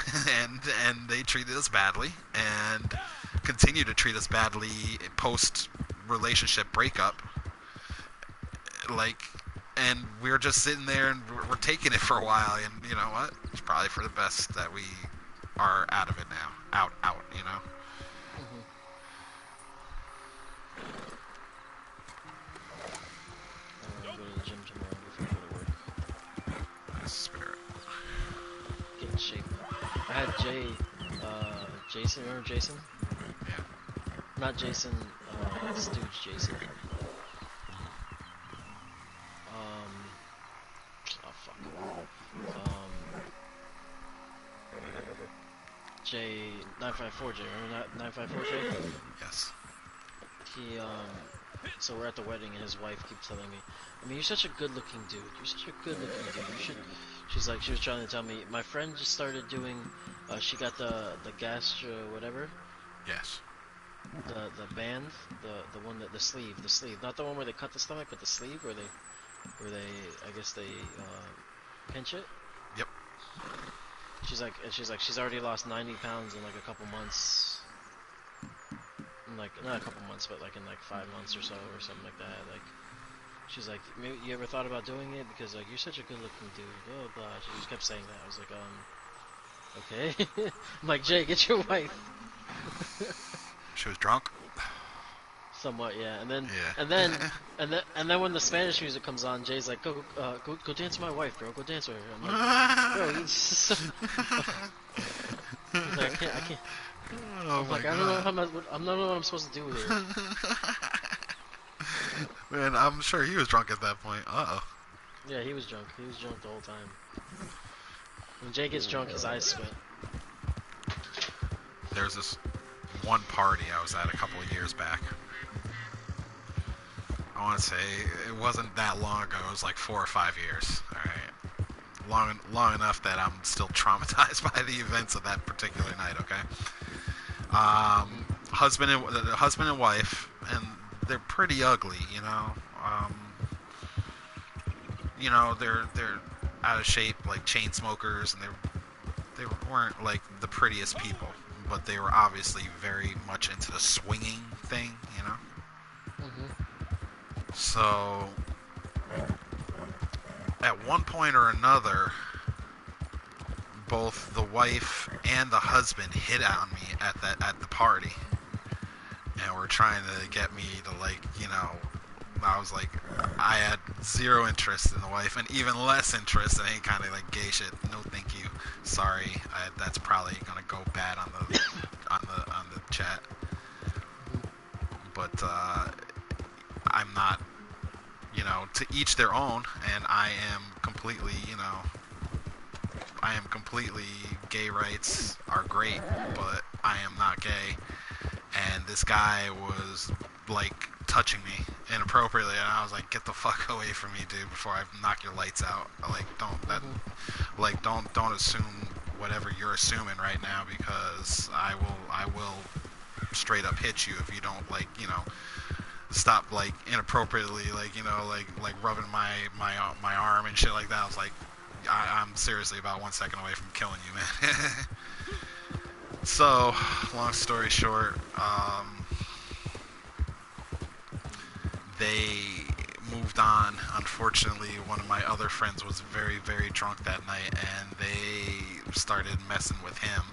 and they treated us badly and continue to treat us badly post relationship breakup. Like, and we're just sitting there and we're taking it for a while, and you know what? It's probably for the best that we are out of it now. Out, you know. Mhm. I want to go to the gym tomorrow before I go to work. Nice spirit. Get in shape. I had Jason. Remember Jason? Yeah. Not Jason. Stooge Jason. Oh fuck. J954J. Remember that 954J? Yes. He So we're at the wedding and his wife keeps telling me, I mean, you're such a good-looking dude. You're such a good-looking dude. You should. She was trying to tell me. My friend just started doing. She got the gastro whatever. Yes. The band, the one that the sleeve, not the one where they cut the stomach, but the sleeve where they I guess they pinch it. Yep. She's like she's already lost 90 pounds in like a couple months. In like not a couple months, but like in like 5 months or so or something like that. Like she's like, maybe you ever thought about doing it because like you're such a good-looking dude. Blah blah. She just kept saying that. I was like, okay. I'm like, Jay, get your wife. She was drunk. Somewhat, yeah. And then, Yeah. and then when the Spanish music comes on, Jay's like, go dance with my wife, bro. Go dance with her. I'm like, bro, he's like, I can't. Oh I'm my like, I don't know I don't know what I'm supposed to do here. Man, I'm sure he was drunk at that point. Uh-oh. Yeah, he was drunk. He was drunk the whole time. When Jay gets drunk, his eyes squint. There's this one party I was at a couple of years back. I want to say it wasn't that long ago. It was like 4 or 5 years. All right, long enough that I'm still traumatized by the events of that particular night. Okay, husband and wife, and they're pretty ugly. They're out of shape, like chain smokers, and they weren't like the prettiest people, but they were obviously very much into the swinging thing. Mhm. So at one point or another, both the wife and the husband hit on me at the party, and were trying to get me to I was like, I had zero interest in the wife, and even less interest in any kind of like gay shit. No, thank you. Sorry, that's probably gonna go bad on the chat. But I'm not. To each their own, and I am completely, gay rights are great, but I am not gay. And this guy was like touching me inappropriately, and I was like, get the fuck away from me, dude, before I knock your lights out. Like, don't assume whatever you're assuming right now, because I will straight up hit you if you don't stop like inappropriately like rubbing my arm and shit like that. I was like, I'm seriously about 1 second away from killing you, man. So, long story short, they moved on. Unfortunately, one of my other friends was very, very drunk that night, and they started messing with him.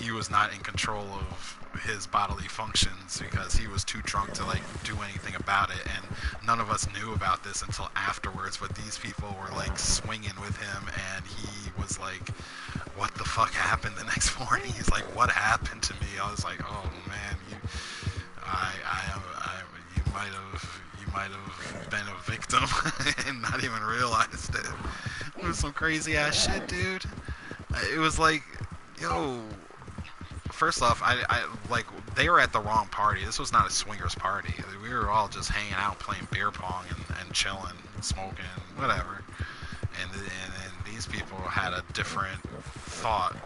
he was not in control of his bodily functions because he was too drunk to like do anything about it, and none of us knew about this until afterwards. But these people were like swinging with him, and he was like, "What the fuck happened?" The next morning, he's like, "What happened to me?" I was like, "Oh man, you might have been a victim and not even realized it." It was some crazy ass shit, dude. It was like, yo, first off, I like they were at the wrong party. This was not a swingers party. We were all just hanging out, playing beer pong and chilling, smoking, whatever. And these people had a different thought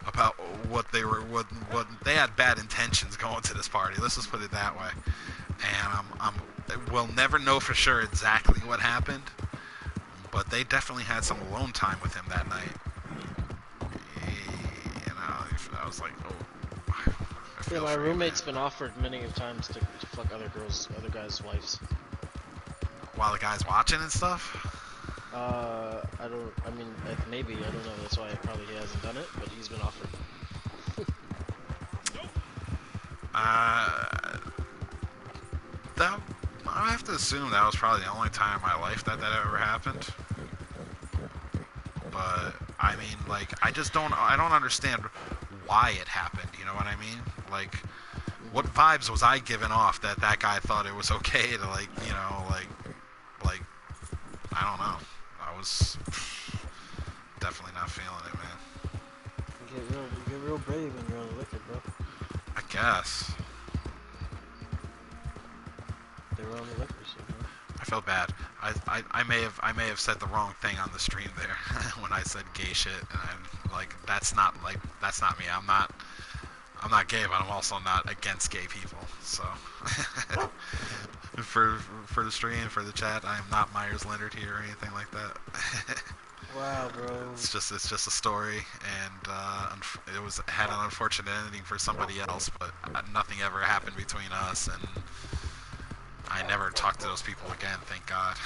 about what they were, what they had bad intentions going to this party. Let's just put it that way. And we'll never know for sure exactly what happened, but they definitely had some alone time with him that night. And I was like, oh, I Yeah, feel my for you, roommate's man. been offered many of times to fuck other guys' wives. While the guy's watching and stuff. I don't. I mean, maybe I don't know. That's why probably he hasn't done it, but he's been offered. Uh, that I have to assume that was probably the only time in my life that ever happened. But I mean, like, I don't understand why it happened. You know what I mean? Like, what vibes was I giving off that guy thought it was okay to like, you know, like I don't know. I was definitely not feeling it, man. You get real brave when you're on the liquor, bro. I guess. They were on the liquor, so. I felt bad. I may have said the wrong thing on the stream there when I said gay shit, and I'm like, that's not me. I'm not gay, but I'm also not against gay people. So for the stream, for the chat, I am not Myers Leonard here or anything like that. Wow, bro. It's just a story, and it had an unfortunate ending for somebody else, but nothing ever happened between us, and I never talked to those people again, thank God.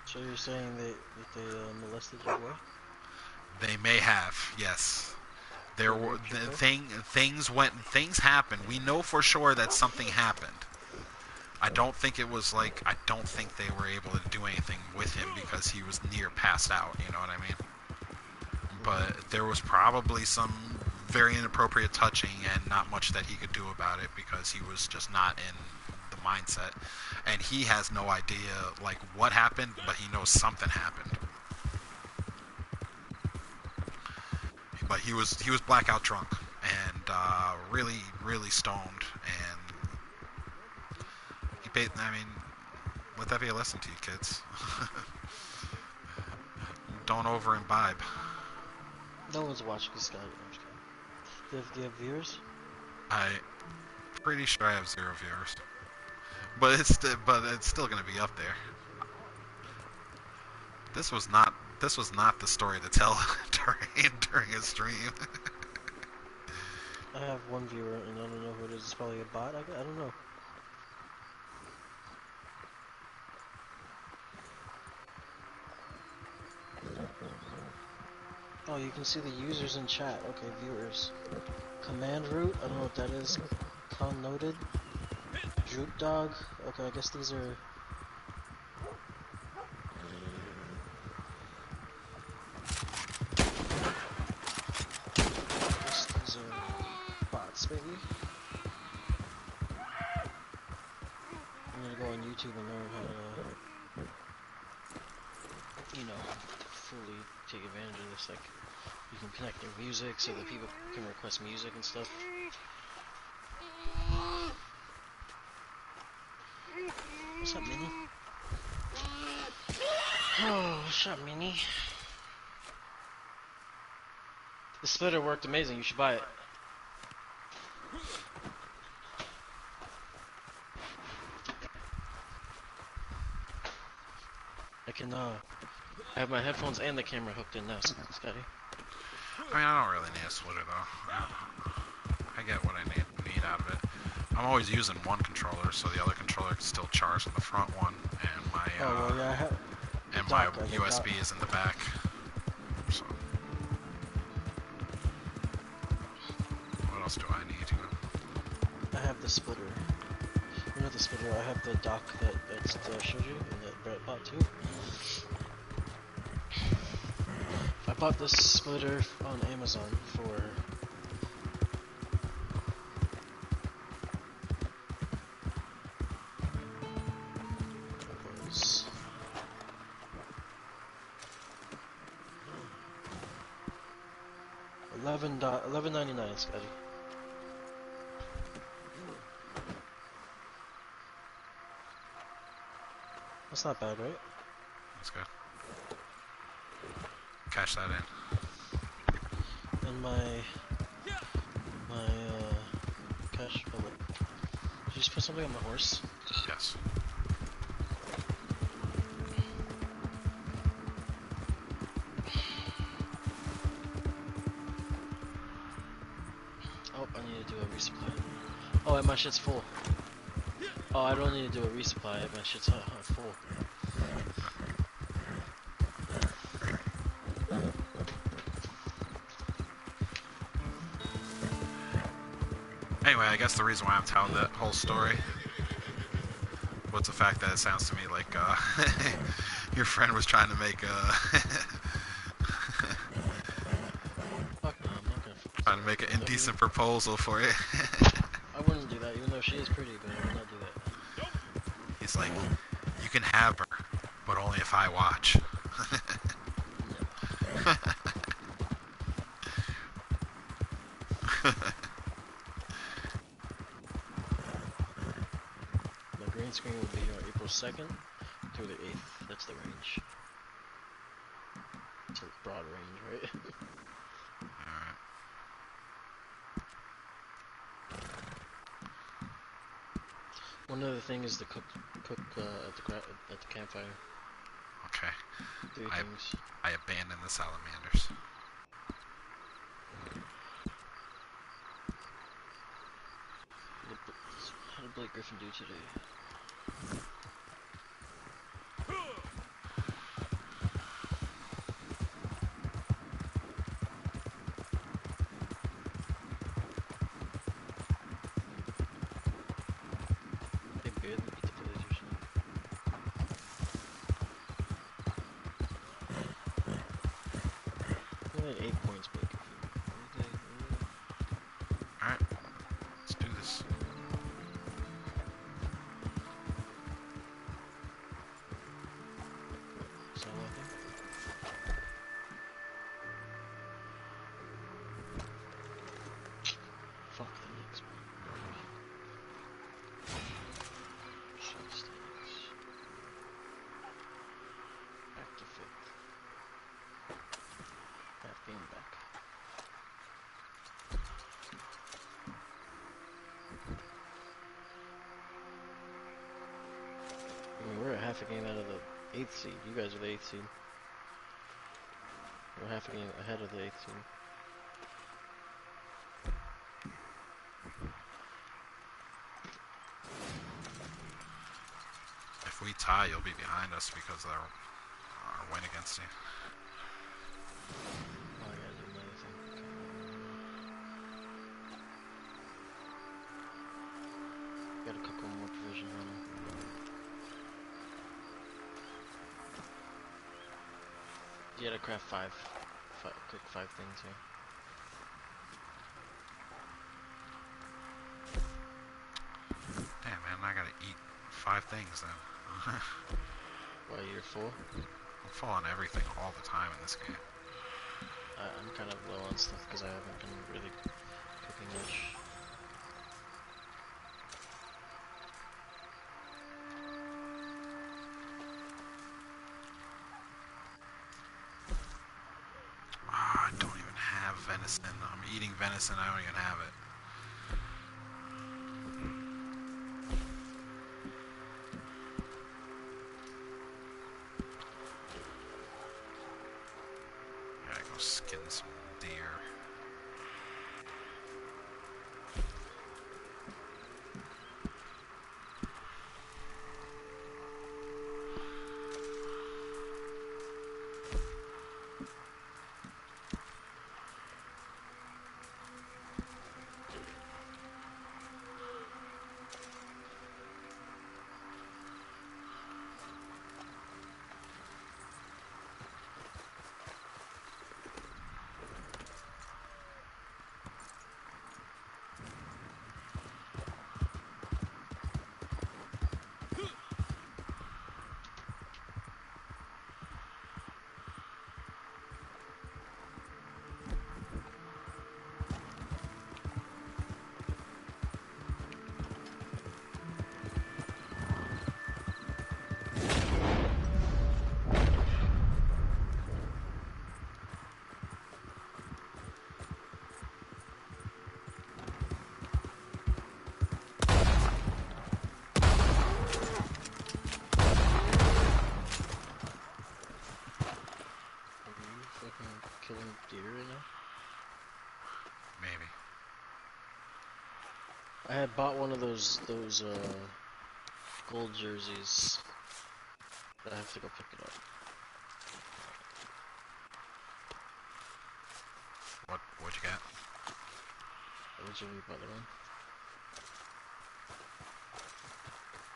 So you're saying that they molested your boy? They may have, yes. There were things happened. We know for sure that something happened. I don't think they were able to do anything with him because he was near passed out, you know what I mean? But there was probably some very inappropriate touching and not much that he could do about it because he was just not in the mindset. And he has no idea like what happened, but he knows something happened. But he was blackout drunk and really stoned, and I mean, let that be a lesson to you kids. Don't over imbibe. No one's watching this guy. Do you have viewers? I'm pretty sure I have 0 viewers, but it's still gonna be up there. This was not the story to tell during a stream. I have one viewer, and I don't know who it is. It's probably a bot. I don't know. Oh, you can see the users in chat. Okay, viewers. Command root. I don't know what that is. Connoted. Droop dog. Okay, I guess these are. These are bots, maybe. I'm gonna go on YouTube and learn how to, you know, fully take advantage of this. Like, you can connect their music so that people can request music and stuff. What's up, Minnie? Oh, what's up, Minnie? The splitter worked amazing. You should buy it. I can have my headphones and the camera hooked in now, Scotty. I mean, I don't really need a splitter though. I get what I need out of it. I'm always using one controller, so the other controller can still charge on the front one, and my USB is in the back. So. What else do I need? I have the splitter. Or not the splitter, I have the dock that I showed you, and that Brett bought too. I bought this splitter on Amazon for... What was... $11.99, Scotty. That's not bad, right? That's good. Cash that in. And my cash bullet. Did you just put something on my horse? Yes. Oh, I need to do a resupply. Oh, and my shit's full. Oh, I don't need to do a resupply. My shit's full. Anyway, I guess the reason why I'm telling that whole story was the fact that it sounds to me like your friend was trying to make Fuck no, I'm not gonna. trying to make an indecent proposal for you. I wouldn't do that, even though she is pretty, but I would not do that. He's like, you can have her, but only if I watch. My green screen will be April 2nd through the 8th. That's the range. It's a broad range, right? Alright. One other thing is to cook at the campfire. Okay. 3 things. I abandoned the salamanders. How did Blake Griffin do today? They barely beat the Blazers. They had 8 points, Blake Griffin. Alright. Let's do this. So I think. Fuck the Knicks, man. Shit stinks. Back to 5th. Half game back. I mean, we're a half a game out of the 8th seed. You guys are the 8th seed. We're half a game ahead of the 8th seed. If we tie, you'll be behind us because of our win against you. Oh, I gotta do another thing. Okay. Got a couple more provision running. You gotta craft cook 5 things here. Damn, man, I gotta eat 5 things then. Why, you're full? I'm full on everything all the time in this game. I'm kind of low on stuff because I haven't been really cooking much. I don't even have venison. I'm eating venison, I don't even have it. Gotta go skin some deer. I had bought one of those gold jerseys. But I have to go pick it up. What'd you get? Originally bought the one.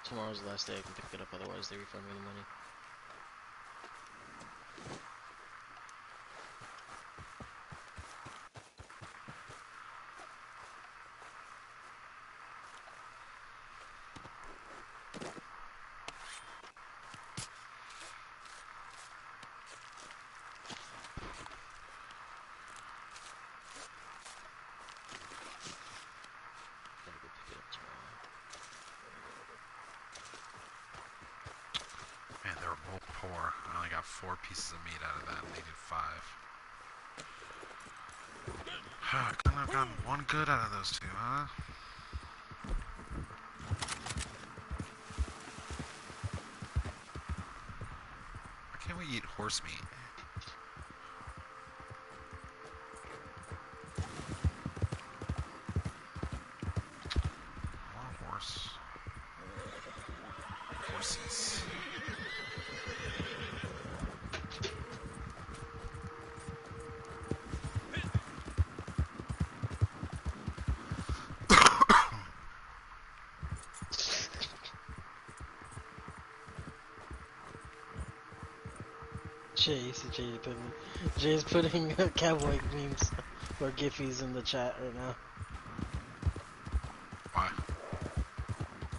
Tomorrow's the last day I can pick it up, otherwise they refund me the money. Gotta go pick it up tomorrow. Man, they were both poor. I only got 4 pieces of meat out of that. They needed 5. I couldn't have gotten one good out of those 2, huh? Why can't we eat horse meat? More horse. Horses. Jay's putting cowboy memes or giffies in the chat right now. Why?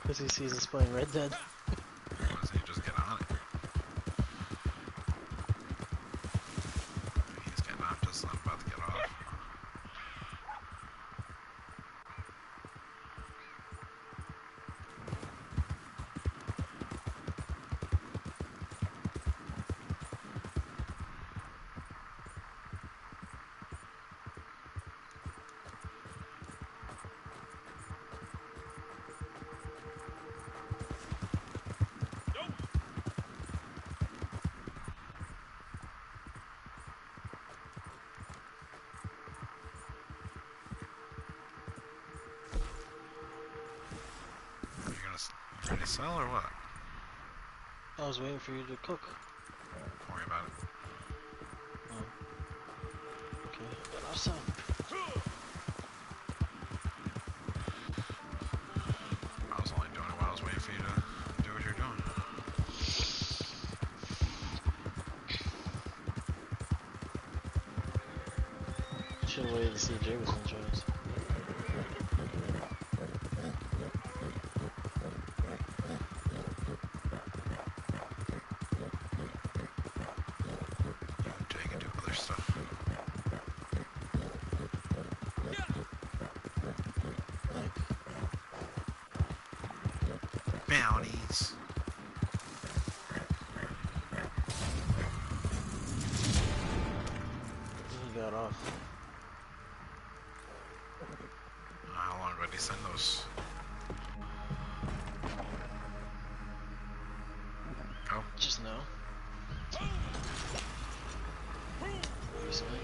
Because he sees us playing Red Dead. Why doesn't he just get on it? He's getting on just I'm about to get off. Are you ready to sell or what? I was waiting for you to cook. Don't worry about it. Oh. Okay. Awesome. I was only doing it while I was waiting for you to do what you're doing. Should have waited to see if Jay was gonna join us. Jay can do other stuff. Bounties. He got off. How long did he send those? Go. Just now. Recently.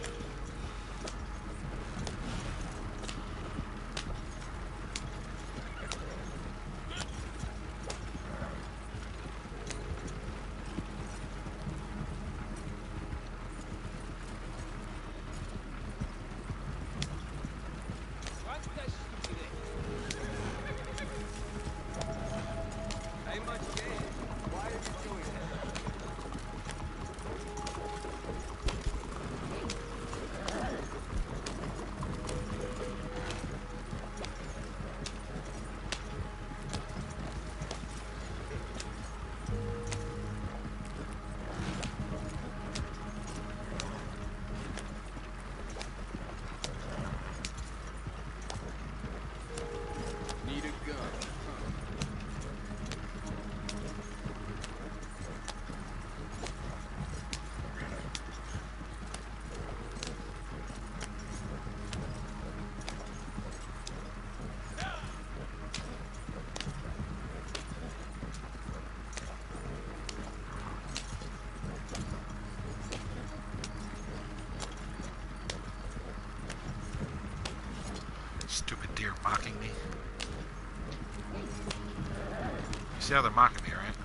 Stupid deer mocking me. You see how they're mocking me, right?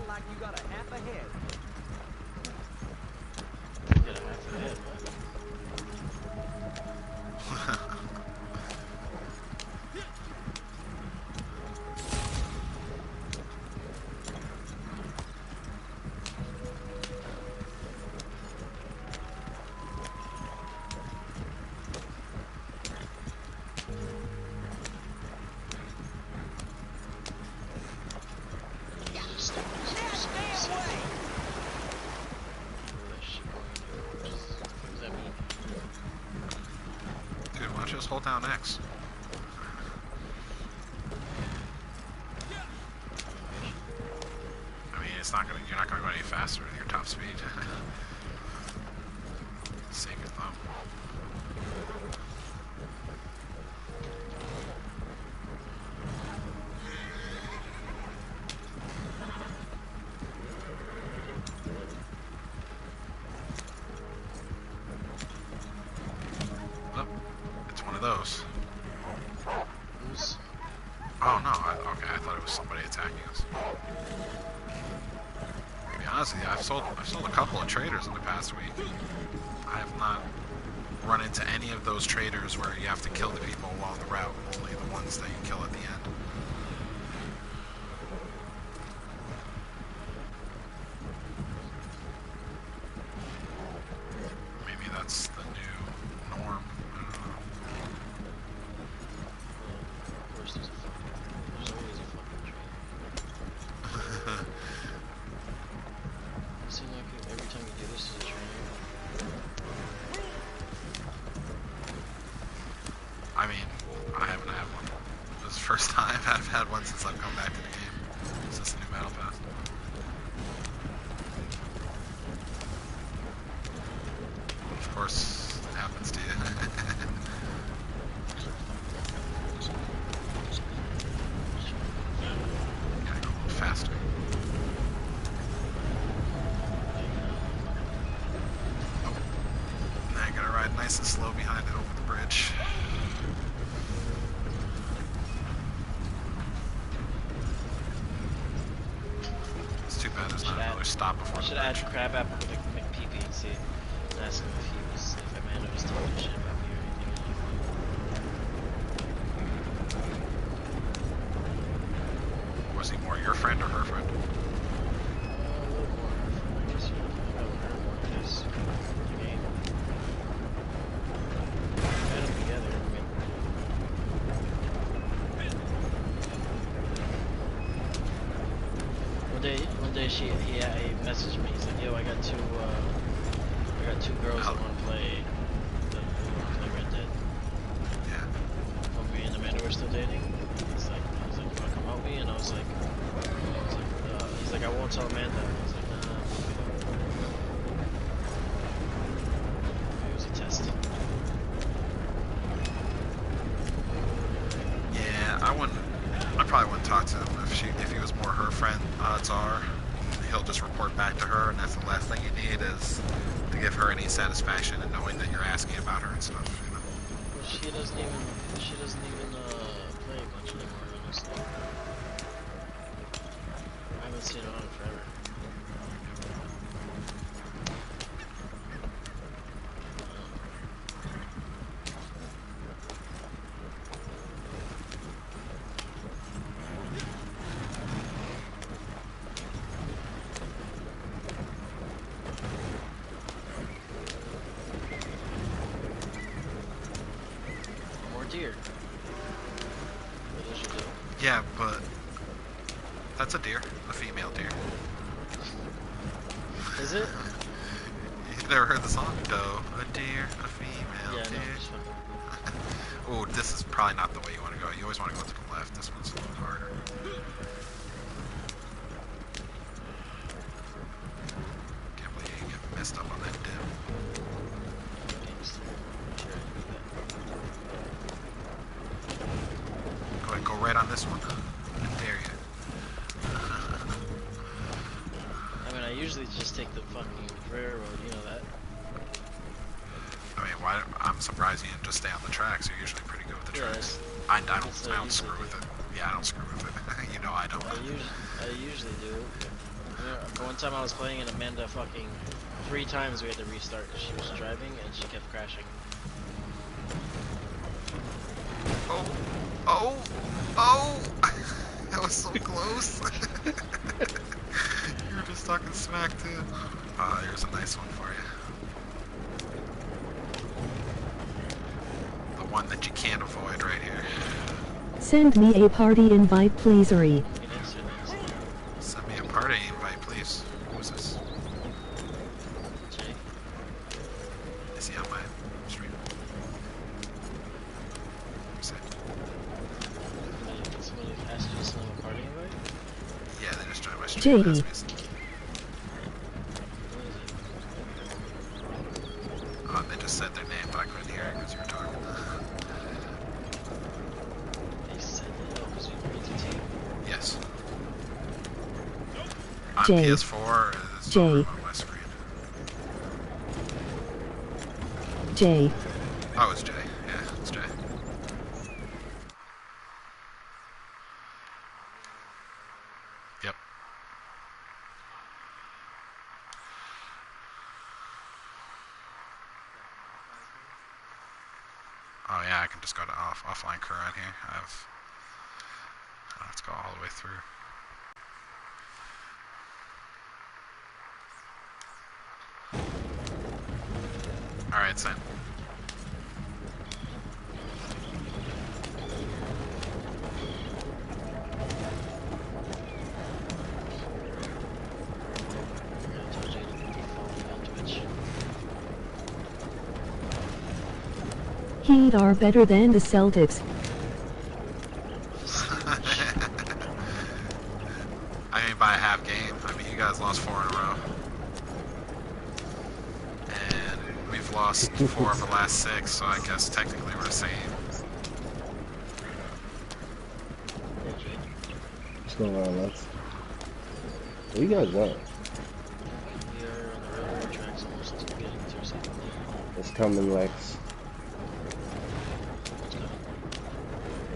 Like you got a half a head. You got a half a head, what? Dude, why don't you just hold down X? I mean, you're not gonna go any faster with your top speed. Save your thumb. Oh, it's one of those. Who's? Oh no, okay, I thought it was somebody attacking us. To be honest with you, I've sold a couple of traders in the past week. I have not run into any of those traders where you have to kill the people along the route, only the ones that you kill at the end. Maybe that's the new norm. I don't know. Of course there's always a fucking train. It seems like every time you do this is a train. I mean, I haven't had one. This is the first time I've had one since I've come back to the game. Since the new Battle Pass. Of course, it happens to you. Gotta go a little faster. Oh. Now I gotta ride nice and slow behind it over the bridge. It's too bad there's not another stop before I the should add bridge. Crab Apple to McPeepee and see, and ask him if Amanda was talking shit about me or anything. Was he more your friend or her friend? A little more, I guess, you know, I know her more because the game. We had them together, I mean. One day he messaged me. He's like, "Yo, I got two girls that want to play Red Dead." Yeah. When me and Amanda were still dating, he's like, "You want to come help me?" And I was like, he's like, "I won't tell Amanda." I was like, "Nah." It was a test. Yeah, I probably wouldn't talk to him if he was more her friend. Odds are he'll just report back to her, and that's the last thing you need is to give her any satisfaction in knowing that you're asking about her and stuff. You know. Well, she doesn't even play much anymore, honestly. I haven't seen her on forever. Deer. What does she do? Yeah, but that's a deer, a female deer. Is it? You never heard the song? Doe, a deer, a female Yeah, no, deer. just fucking. Oh, this is probably not the way you want to go. You always want to go to the left. This one's a little harder. Can't believe you get messed up on that dip. Go ahead, go right on this one. I dare you. I mean, I usually just take the fucking railroad, you know that? I mean, I'm surprised you didn't just stay on the tracks. You're usually pretty good with the Yeah, tracks. I don't screw with it. Yeah, I don't screw with it. You know I don't. I usually do. But one time I was playing and Amanda fucking 3 times we had to restart because she was driving and she kept crashing. Oh, oh, oh! That was so close. You were just talking smack too. Here's a nice one for you. The one that you can't avoid right here. Send me a party invite, pleasery. Send me a party invite, please. Who's this? Jay? Is he on my stream? Somebody asked you to send them a party invite? Yeah, they just joined my stream. JD. They just said their name, but I couldn't hear it because you were talking. They said that because you were into team? Yes. On Jay. PS4, it's Jay. on my screen. Jay. Oh, it's Jay. Yeah, it's Jay. Yep. Oh yeah, I can just go to offline crew on here. I don't have to go all the way through. Alright, send. Heat are better than the Celtics. I mean, by a half game. I mean, you guys lost 4 in a row. And we've lost 4 of the last 6, so I guess technically we're the same. What's going on, Lex? Where you guys at? We are on the railroad tracks almost getting to our second lane. It's coming, Lex. What's coming?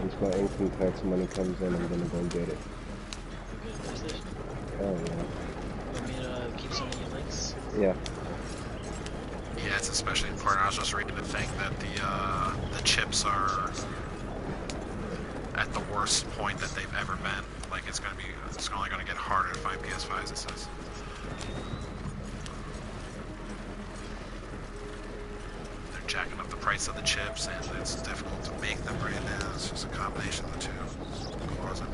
Once my income tax money comes in, I'm gonna go get it. We good PlayStation? Hell yeah. Want me to keep sending you links? Yeah. Yeah, it's especially important. I was just reading the thing that the chips are at the worst point that they've ever been. Like it's only gonna get harder to find PS5s, it says. They're jacking up the price of the chips, and it's difficult to make them right now. It's just a combination of the two. Causing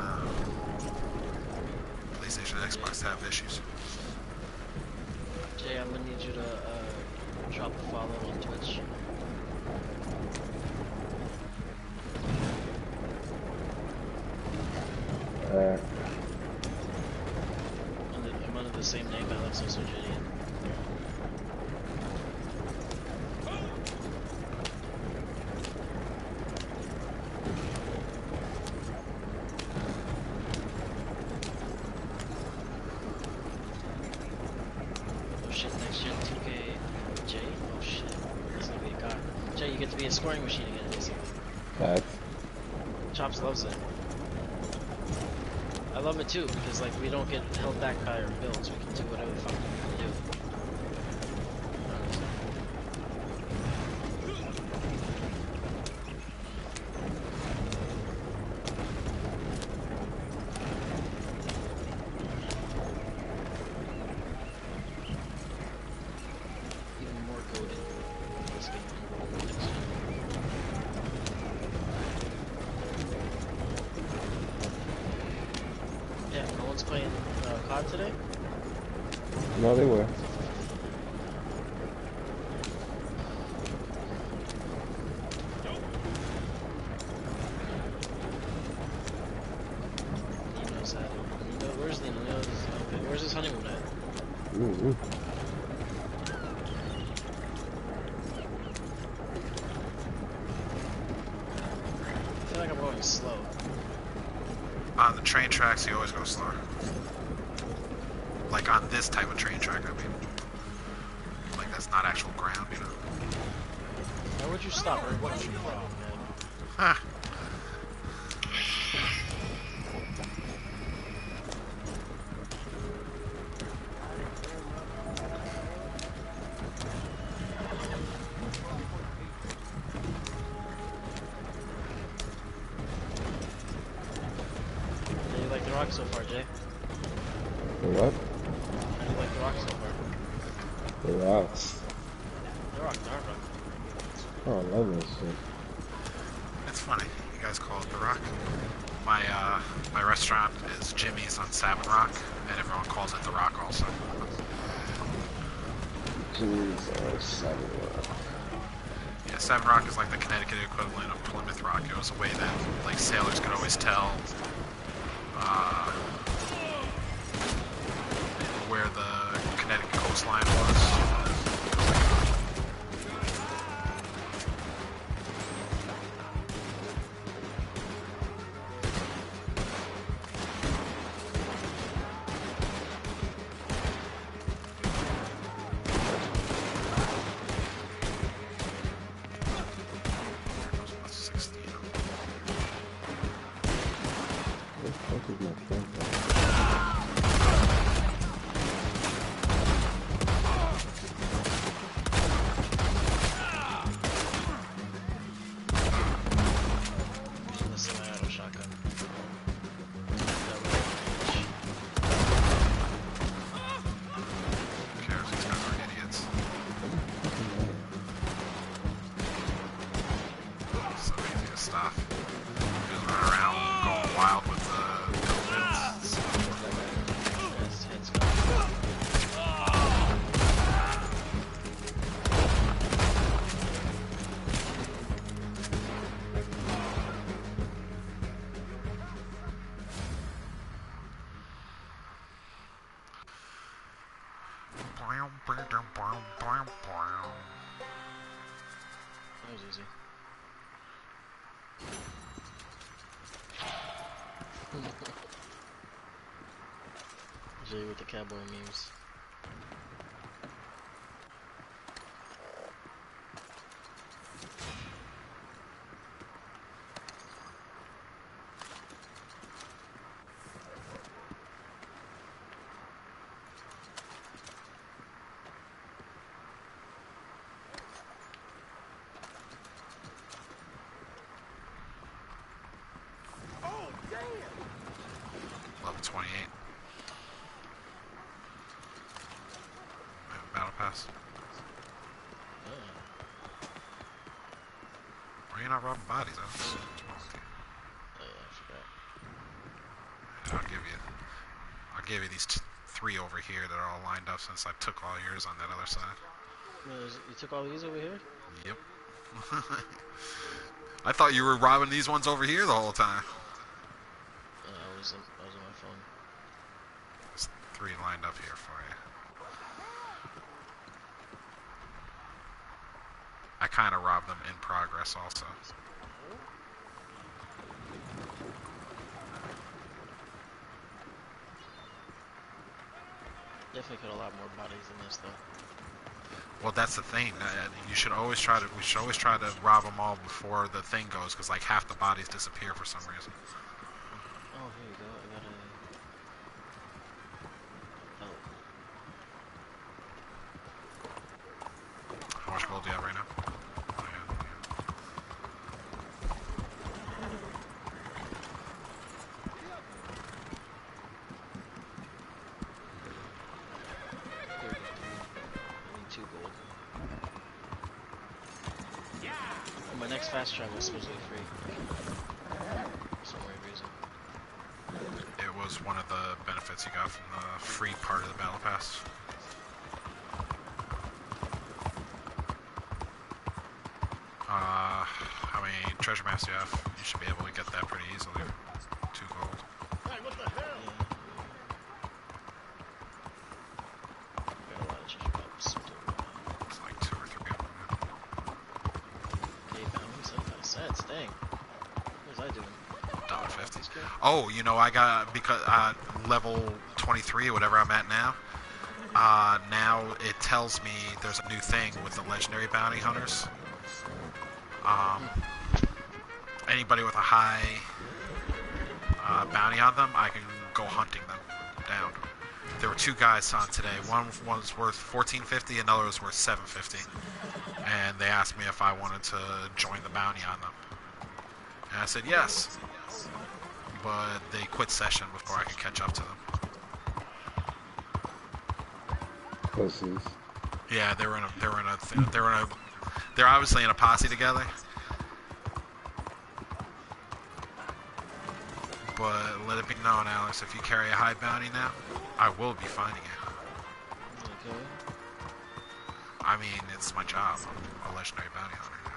PlayStation and Xbox to have issues. Jay, I'm gonna need you to drop a follow on Twitch. I'm under the same name, Alex, also JD. Oh shit, next gen 2K Jay? Oh shit, that's gonna be a car. Jay, you get to be a scoring machine again, basically. Facts. Chops loves it. I love it too, because like we don't get held back by our builds. We can do whatever the fuck we want to do. Even more goated in this game. Yeah, no one's playing COD today? No, they were. Nino's at it. Nino, where's Nino? Okay, where's his honeymoon at? Mm-hmm. I feel like I'm going slow. On the train tracks, you always go slower. Like on this type of train track, I mean. Like that's not actual ground, you know. Why would you stop right when you fall, man? Huh. rock so far, Jay? The what? How do you like the rock so far? The rocks. The rock, the hard rock. Oh, I love this shit. It's funny. You guys call it the Rock. My restaurant is Jimmy's on Savin Rock, and everyone calls it the Rock also. Jeez, Savin Rock. Yeah, Savin Rock is like the Connecticut equivalent of Plymouth Rock. It was a way that like sailors could always tell where the Connecticut coastline was. What is my friend? Using the semi-auto shotgun. Who cares? These guys are idiots. So easy to stop. Just run around going wild with the builds. His head's gone. That was easy. Jay with the cowboy memes. Level 28. Battle pass. Why are you not robbing bodies? What's wrong with you? Oh yeah, I forgot. I'll give you these three over here that are all lined up since I took all yours on that other side. You took all these over here? Yep. I thought you were robbing these ones over here the whole time. I was on my phone. There's three lined up here for you. I kind of robbed them in progress also. Definitely got a lot more bodies than this though. Well, that's the thing. We should always try to rob them all before the thing goes, because like half the bodies disappear for some reason. Oh, here you go. I got a. Oh. How much gold do you have right now? Oh, yeah. Here we go. I need 2 gold. Oh, my next fast travel is supposed to be free. For some weird reason. It was one of the benefits you got from the free part of the battle pass. How many treasure maps do you have? You should be able to get that pretty easily. 2 gold. Hey, what the hell? Got a lot of treasure maps. It's like 2 or 3 of them. Okay, bounty, 75 cents. Dang. What was I doing? $1.50. Oh, you know, I got, because level 23 or whatever I'm at now, now it tells me there's a new thing with the legendary bounty hunters. Anybody with a high bounty on them, I can go hunting them down. There were 2 guys on today. One was worth $14.50, another was worth $7.50. And they asked me if I wanted to join the bounty on them. And I said yes. but they quit session before I could catch up to them. Pussies. Yeah, they're obviously in a posse together. But let it be known, Alex, if you carry a high bounty now, I will be finding you. Okay. I mean, it's my job. I'm a legendary bounty hunter now.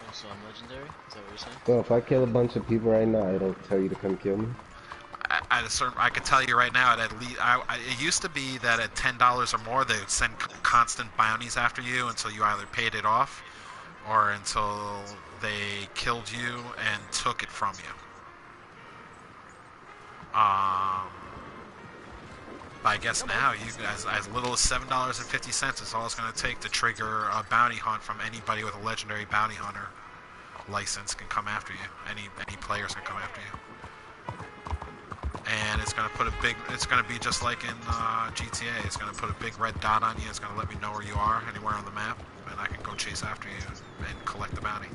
Oh, so I'm legendary? Is that what you're saying? So if I kill a bunch of people right now, it'll tell you to come kill me? I can tell you right now, at least, it used to be that at $10 or more, they would send constant bounties after you until you either paid it off or until they killed you and took it from you. I guess now, as little as $7.50 is all it's going to take to trigger a bounty hunt from anybody with a legendary bounty hunter license can come after you. Any players can come after you. And it's going to put it's going to be just like in GTA. It's going to put a big red dot on you. It's going to let me know where you are anywhere on the map, and I can go chase after you and collect the bounty.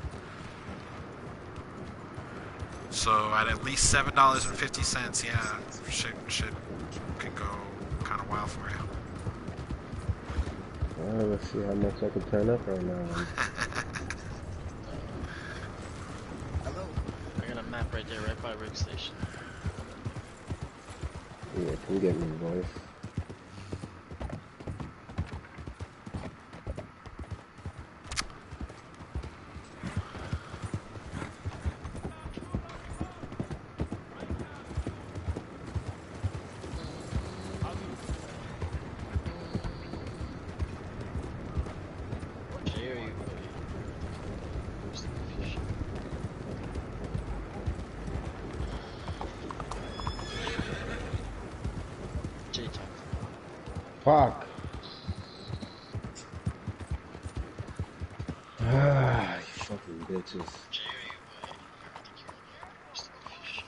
So at least $7.50, yeah, shit can go kind of wild for you. Alright, let's see how much I can turn up right now. Hello. I got a map right there, right by Rig Station. Yeah, come get me, boys. Jay, are you? Where's the fish? Jay, talk. Fuck! Ah, you fucking bitches. Jay, are you? I think you're where's the fish?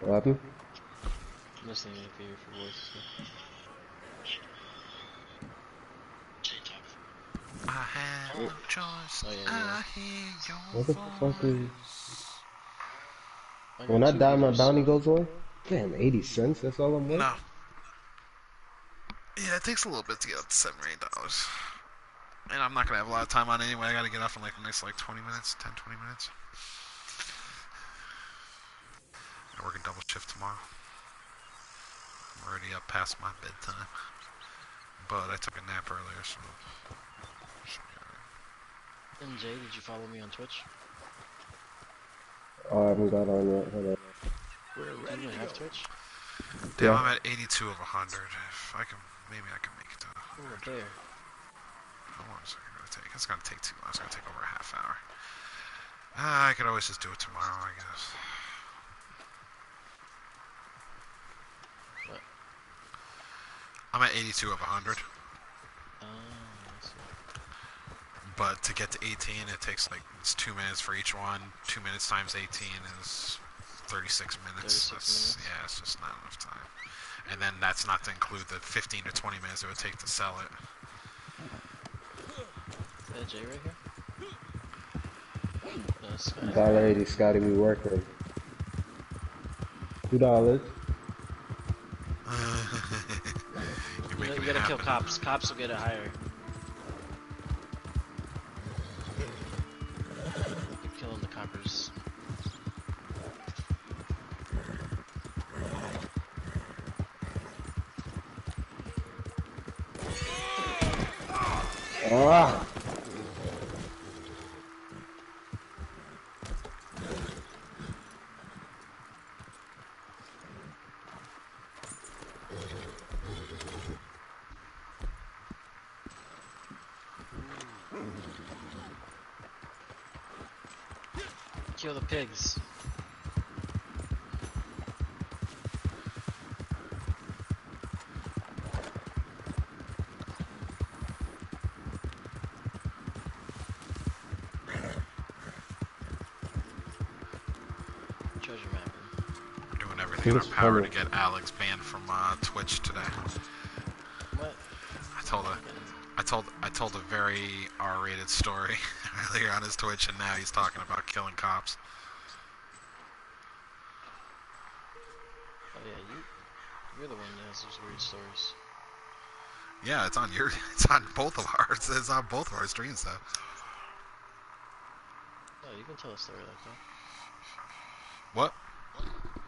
What happened? I'm listening to your voice. So. Jay, talk. I have no choice. Oh, yeah. I hear your What the fuck is... voice. I got When I 2 die, my liters. bounty goes away? Damn, 80 cents? That's all I'm worth? No. Yeah, it takes a little bit to get up to $7 or $8. And I'm not going to have a lot of time on it anyway. I got to get off in like the next 20 minutes, 10, 20 minutes. I'm working double shift tomorrow. I'm already up past my bedtime. But I took a nap earlier, so... should be alright. And Jay, did you follow me on Twitch? Oh, I haven't got on yet. Hold on. Do you have Twitch? Damn, Yeah. I'm at 82 of 100. If I can, maybe I can make it to Oh, a bear. how long is it going to take? It's going to take too long. It's going to take over a half hour. I could always just do it tomorrow, I guess. What? I'm at 82 of 100. I see. But to get to 18, it takes it's 2 minutes for each one. 2 minutes times 18 is 36 minutes. 36 minutes? Yeah, it's just not enough time. And then that's not to include the 15 to 20 minutes it would take to sell it. Is that Jay right here? No, it's Scotty. $1.80, Scotty, we working. $2. You're You making it gotta kill happen. cops. Cops will get it higher. You're killing the coppers. Ah! Kill the pigs. Treasure mapping. We're doing everything in our It's power funny. to get Alex banned from Twitch today. What? I told a very R-rated story earlier on his Twitch, and now he's talking about killing cops. Oh yeah, you're the one that has those weird stories. Yeah, it's on it's on both of ours. It's on both of our streams though. Oh, you can tell a story like that. What?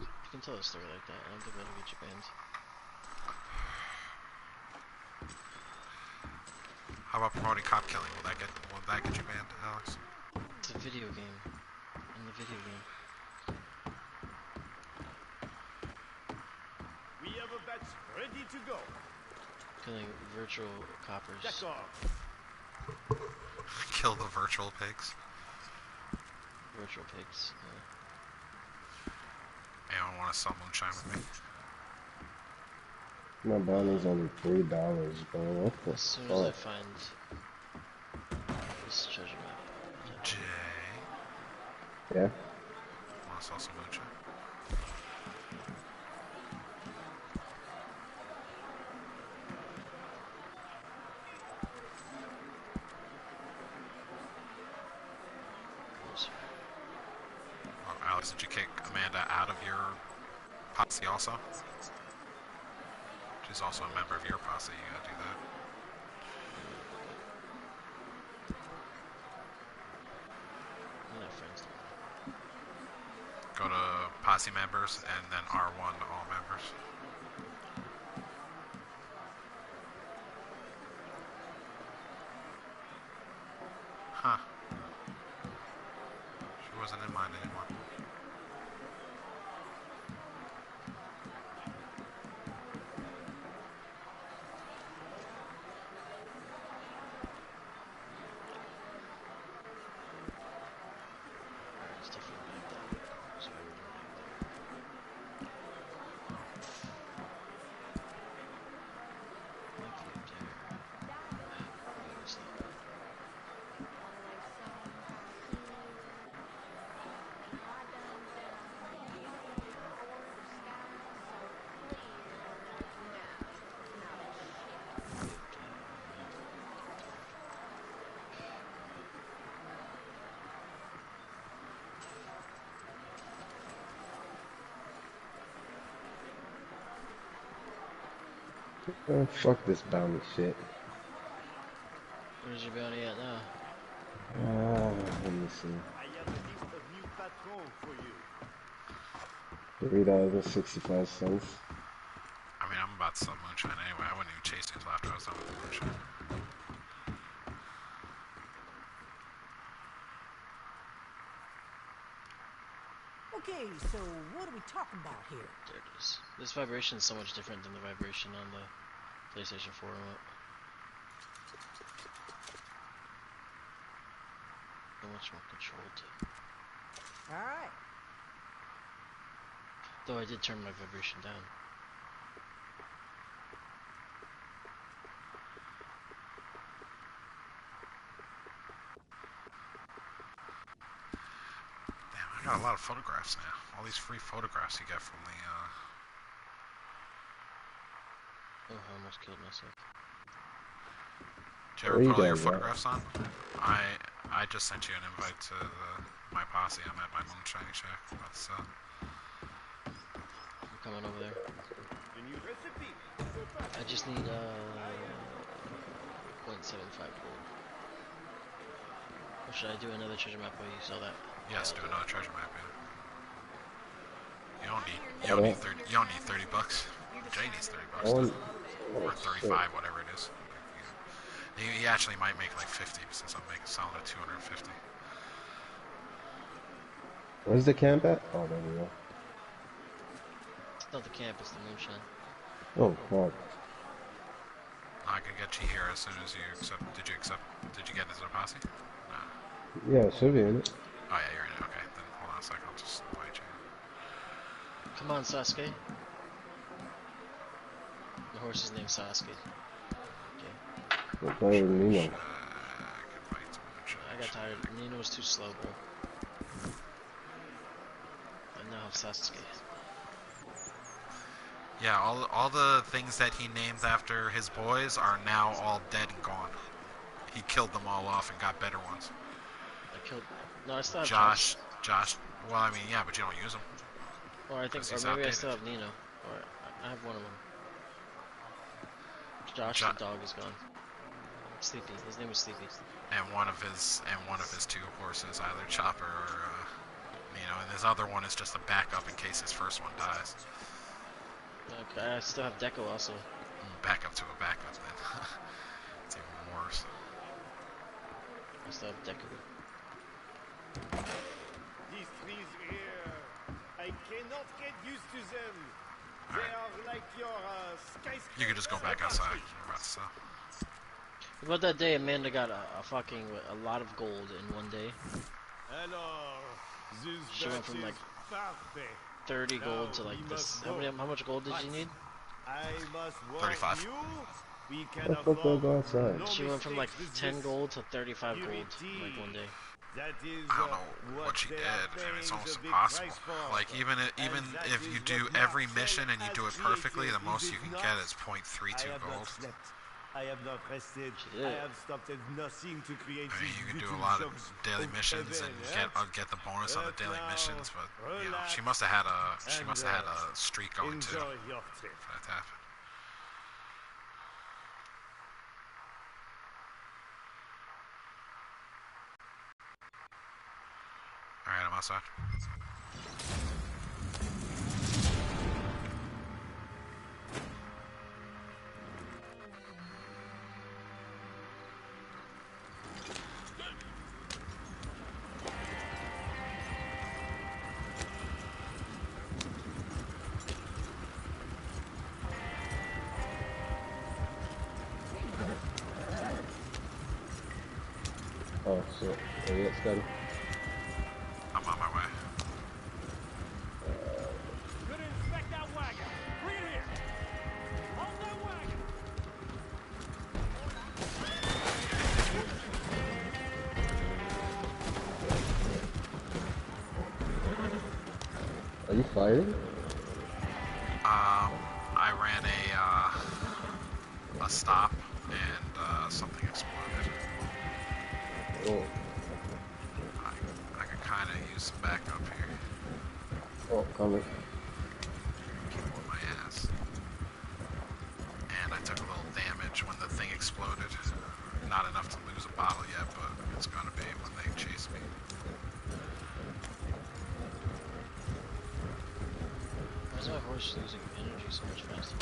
You can tell a story like that. I don't think that'll get you banned. How about promoting cop killing? Will that get you banned, Alex? It's a video game. In the video game. We have a batch ready to go. Killing virtual coppers. D'accord. Kill the virtual pigs. Virtual pigs. Anyone want to sell moonshine with me? My bounty's only $3, bro. What the As soon as I fuck? find this treasure map. Jay. Yeah? Want to sell some moonshine? Oh, Alex, did you kick Amanda out of your posse also? She's also a member of your posse. You gotta do that. I'm not friends with them. Go to posse members and then R1 to all members. Huh. She wasn't in mine anymore. Alright, it's definitely back down. So I would back there. Might be up there. Where is that? Oh, fuck this bounty shit. Where's your bounty at now? Let me see. I have a list of new patrons for you. $3.65. I mean, I'm about to sell moonshine anyway. I wouldn't even chase these after I was done with the moonshine. Okay, so what are we talking about here? There it is. This vibration is so much different than the vibration on the PlayStation 4 remote. So much more controlled. Alright. Though I did turn my vibration down. Damn, I got a lot of photographs now. All these free photographs you get from the, Oh, I almost killed myself. Did you ever Where you put all your guys at? photographs on? I just sent you an invite to my posse. I'm at my moonshine shack. That's, I'm coming over there. The new recipe. I just need 0.75 gold. Or should I do another treasure map while you sell that? yes, Yeah, do I'll another treasure map, yeah. You don't need, I don't- you don't need 30 bucks. Jay needs 30 bucks. Oh, Or shit. 35, whatever it is. He actually might make like 50 since I'm selling at 250. Where's the camp at? Oh, there we go. It's not the camp, it's the moonshine. Oh, fuck. I can get you here as soon as you accept. Did you get into the posse? No. Yeah, it should be in it. Oh yeah, you're in it. Okay, then hold on a second. I'll just invite you. Come on, Sasuke. The horse's name's Sasuke. Okay. We're playing with Nino. Invite to moonshine. I got tired. Nino was too slow, bro. I now have Sasuke. Yeah, all the things that he named after his boys are now all dead and gone. He killed them all off and got better ones. I killed. No, I still have Josh. Well, I mean, yeah, but you don't use them. Or I think, 'cause or he's maybe I outdated. still have Nino. Or I have one of them. Josh Jo- the dog is gone. Sleepy. His name was Sleepy. and one of his two horses, either Chopper or and his other one is just a backup in case his first one dies. Okay, I still have Deco also. Backup to a backup, then. It's even worse. I still have Deco. These trees here, I cannot get used to them. They Alright. are like your skyscraper. You could just go back outside. You're about to sell. What about that day Amanda got a lot of gold in one day? Alors, this She went from is like parfait. 30 gold to Now like we this. must How much gold did you need? I must warn 35. you. We can What the fuck do I afford go outside? no She went from like mistakes with 10 this gold to 35 gold purity. in like one day. That is I don't know what she they did. are I mean, it's paying almost the big impossible. price for. Like even And that if is you do what every Marcel mission and you has do it perfectly, the created. most Is you it can not? get is I 0.32 have gold. not slept. I have not rested. Yeah. I have stopped at nothing to create I mean, these you can do little a lot of jobs daily of missions and heaven, get the bonus on the But daily now, missions, but she relax must have had a and streak going too enjoy your trip. for that to happen. All right, I'm outside. Oh shit. Are you at study? I'm on my way. Good inspect that wagon. Bring it here. Hold that wagon. Are you fighting? I ran a stop and something exploded. Oh, I could kind of use some backup here. oh, coming. Keep on my ass. And I took a little damage when the thing exploded. Not enough to lose a bottle yet, but it's gonna be when they chase me. Why is my horse losing energy so much faster?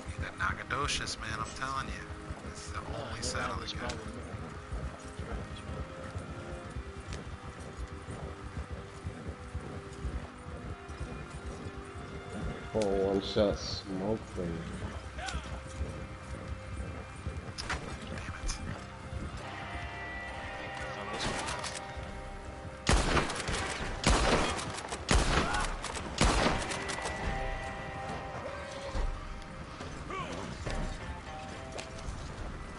Need that Nagadocious, man, I'm telling you. It's the only saddle this to get. problem. Oh, one shot smoke for you. Damn it. Found this one.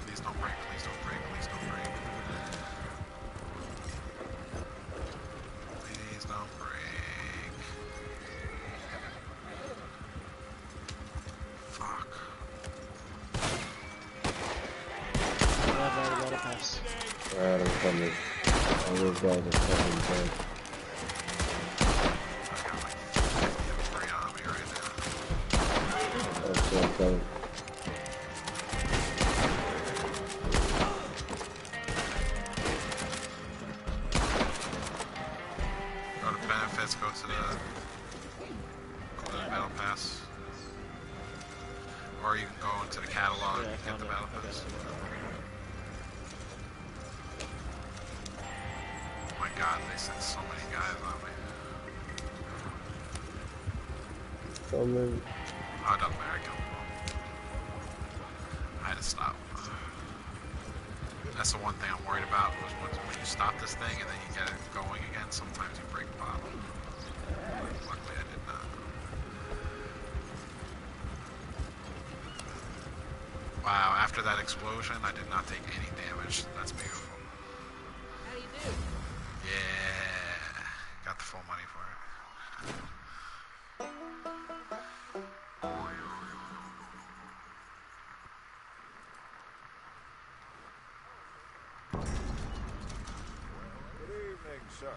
Please don't break, please don't break, please don't break. Please don't break. Fuck. Battle pass. Alright, I'm coming. All those guys are fucking dead. I got like 50 free on me right now. Oh shit, I'm coming. Go to benefits, go to the battle pass. Or you can go into the catalog Yeah, I and get found the it. battle I got pass. it. Oh my god, they sent so many guys on me. Coming. Oh, it doesn't matter, I killed them all. I had to stop. That's the one thing I'm worried about, was when you stop this thing and then you get it going again, sometimes you break a bottle. Luckily I did not. Wow, after that explosion, I did not take any damage. That's beautiful. How do you do? Yeah, got the full money for it. Good evening, sir.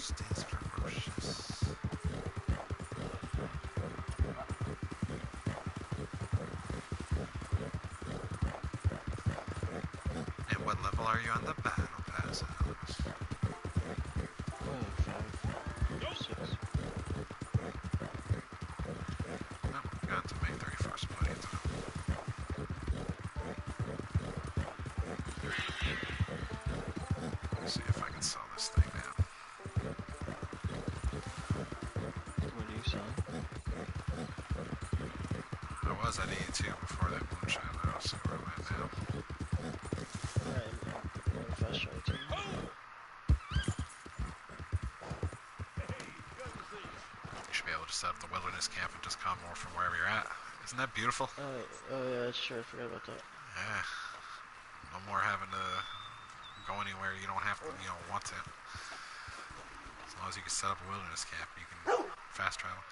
Stays ferocious. And what level are you on the battle pass, Alex? Oh, 5, 6. No, we got to May 31st, plenty of time. Let's see if I can sell this thing now. What are you selling? I was at 82 before that moonshine. I don't see where I'm at now. Alright, I'm gonna fast travel to you. You should be able to set up the wilderness camp and just come more from wherever you're at. Isn't that beautiful? Oh yeah, that's true. I forgot about that. Yeah. No more having to go anywhere you don't have to, you don't want to. As long as you can set up a wilderness camp, you can fast travel.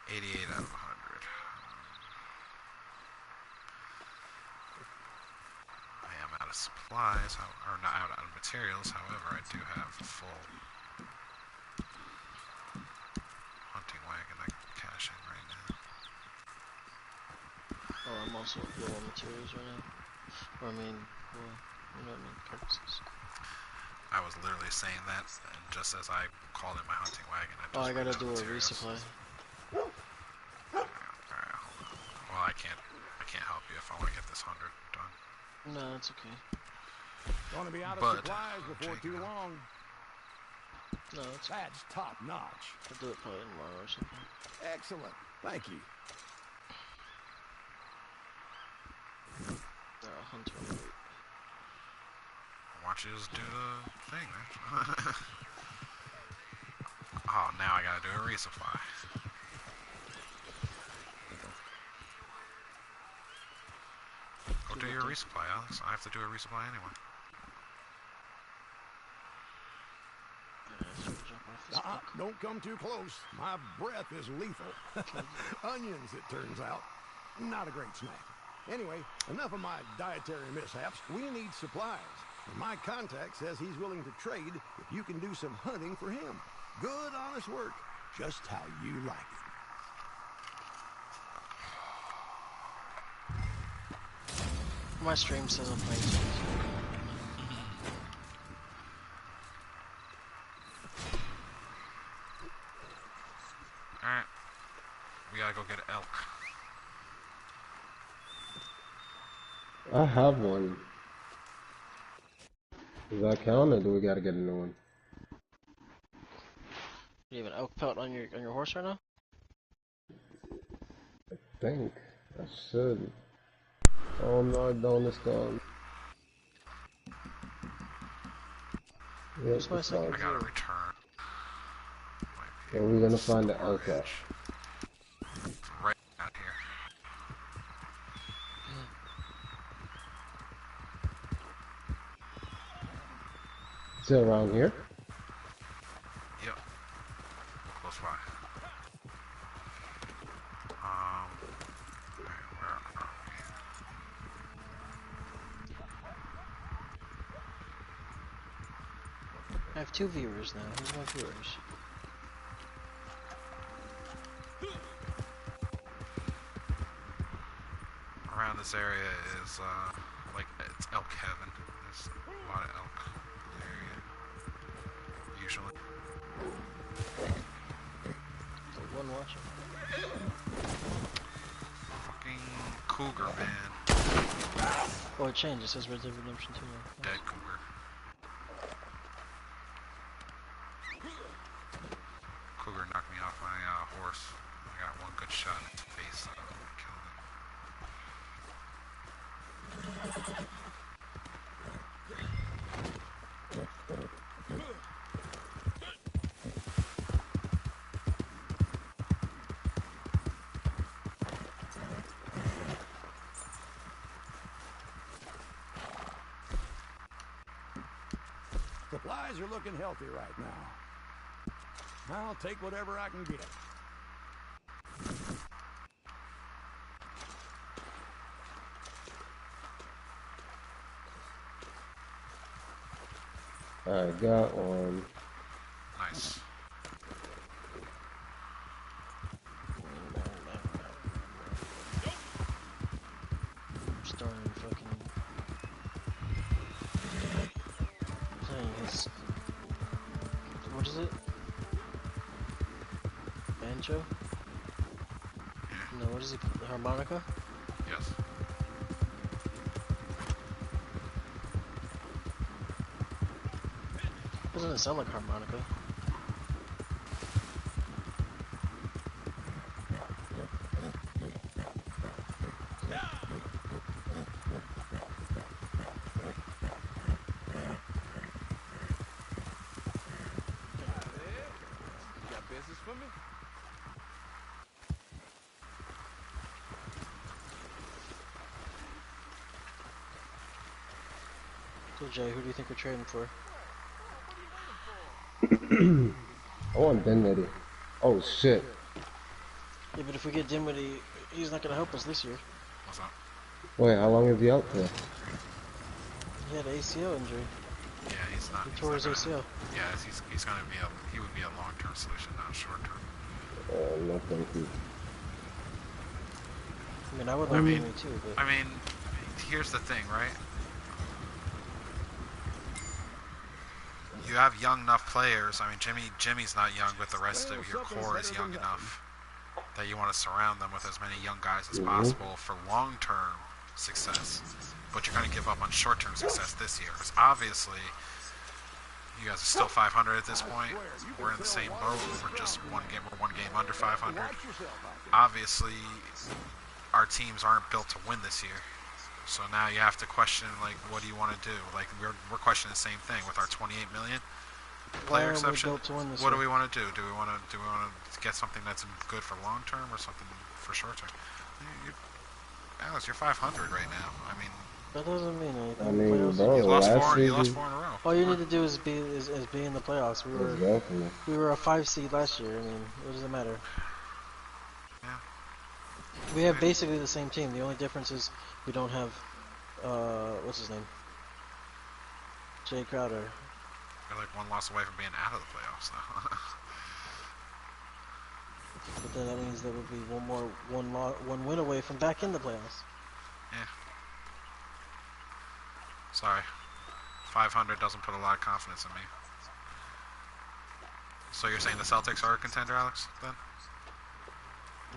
88 out of 100. I am out of supplies, or not out of materials. However, I do have a full hunting wagon I can cash in right now. Oh, I'm also low on materials right now. Or I mean, well, you know what I mean, purposes. I was literally saying that, and just as I called in my hunting wagon, I just Oh, I ran gotta out do of a materials. resupply. Alright. Well, I can't help you if I want to get this 100 done. No, it's okay. Gonna be out of But, supplies before too Jacob. long. No, it's That's top notch. I'll do it probably tomorrow or something. Excellent. Thank you. Hunter alert. Why don't you just do the thing, man? Oh, now I gotta do a resupply. Go do your resupply, Alex. I have to do a resupply anyway. Don't come too close. My breath is lethal. Onions, it turns out. Not a great snack. Anyway, enough of my dietary mishaps. We need supplies. And my contact says he's willing to trade if you can do some hunting for him. Good, honest work. Just how you like it. My stream says I'm playing games. Alright. We gotta go get an elk. I have one. Does that count, or do we gotta get a new one? You have an elk pelt on your horse right now? I think I should. Oh no, I don't. It's gone. Yep, Where's my it's second gone. I gotta return. Where are we gonna find the elk at? Right out here. Is it around here? Yep. Close by. Where are we? I have 2 viewers now. Who's my viewers? Around this area is, like, it's elk heaven. There's a lot of elk in the area. Usually. There's one watching. Fucking cougar, man. Oh, it changed. It says Red Dead Redemption 2 now. Dead cougar. Cougar knocked me off my horse. I got one good shot in its face. I killed it. Supplies are looking healthy right now. I'll take whatever I can get. I got one. Nice. Starting fucking playing his what is it? Banjo? Yeah. No, what is he? The harmonica? Yes. Doesn't sound like harmonica. Got business for me? So Jay, who do you think we're trading for? I want Dinwiddie. Oh shit. Yeah, but if we get Dinwiddie, he's not gonna help us this year. What's up? Wait, how long is he out for? He had an ACL injury. Yeah, he's not. He He's tore not his gonna, ACL. yeah, he's gonna be a. He would be a long-term solution, not a short-term. No, thank you. I mean, I would I like mean, Dinwiddie too, but here's the thing, right? You have young enough players. I mean, Jimmy's not young, but the rest of your core is young enough that you want to surround them with as many young guys as possible for long-term success. But you're going to give up on short-term success this year. Because obviously, you guys are still 500 at this point. We're in the same boat. We're just one game under 500. Obviously, our teams aren't built to win this year. So now you have to question, like, what do you want to do? Like, we're questioning the same thing with our 28 million player exception. What do we want to do? Do we want to get something that's good for long term or something for short term? Alex, you're 500 right now. I mean, that doesn't mean anything. I mean, Playoffs, bro, you lost four in a row. all you need to do is be in the playoffs. Exactly. We were a 5 seed last year. I mean, what does it matter? Yeah. We have basically the same team. The only difference is we don't have what's his name? Jay Crowder. We're like one loss away from being out of the playoffs now. But then that means that we'll be one win away from back in the playoffs. Yeah. Sorry. 500 doesn't put a lot of confidence in me. So you're saying the Celtics are a contender, Alex, then?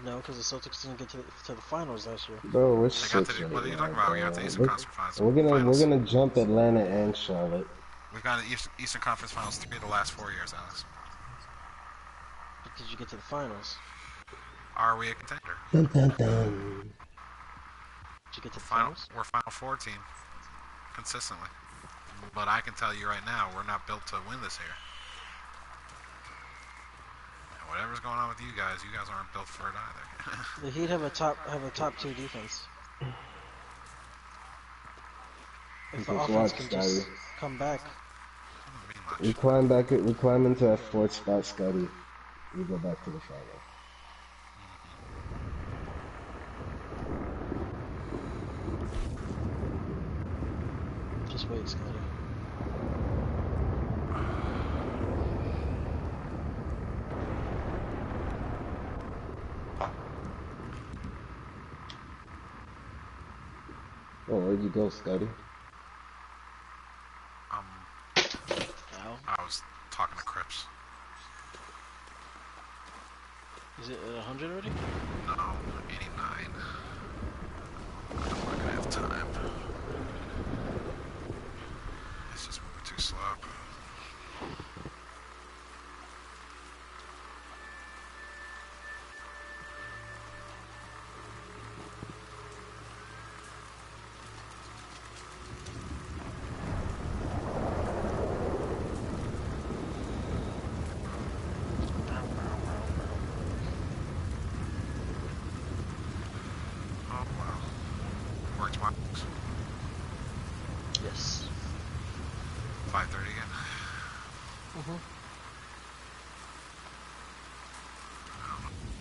No, because the Celtics didn't get to the finals last year. Bro, we're They got to six. what are you talking about? We got the Eastern Conference Finals. We're gonna jump Atlanta and Charlotte. We've got the Eastern Conference Finals 3 of the last 4 years, Alex. But did you get to the finals? Are we a contender? Dun, dun, dun. Did you get to the finals? We're Final Four team consistently. But I can tell you right now, we're not built to win this year. And whatever's going on with you guys aren't built for it either. The Heat have a top 2 defense. If the offense can just come back. We climb into that 4th spot, Scotty. We go back to the final. Just wait, Scotty. Oh, where'd you go, Scotty? I was talking to Crips. Is it at 100 already? No, 89. I'm not gonna have time. It's just moving too slow. Yes. 5:30 again.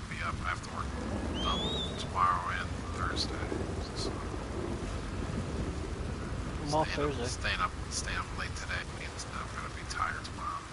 Be up. I have to work double tomorrow and Thursday. So. I'm off Thursday. Staying up late today means that I'm gonna be tired tomorrow.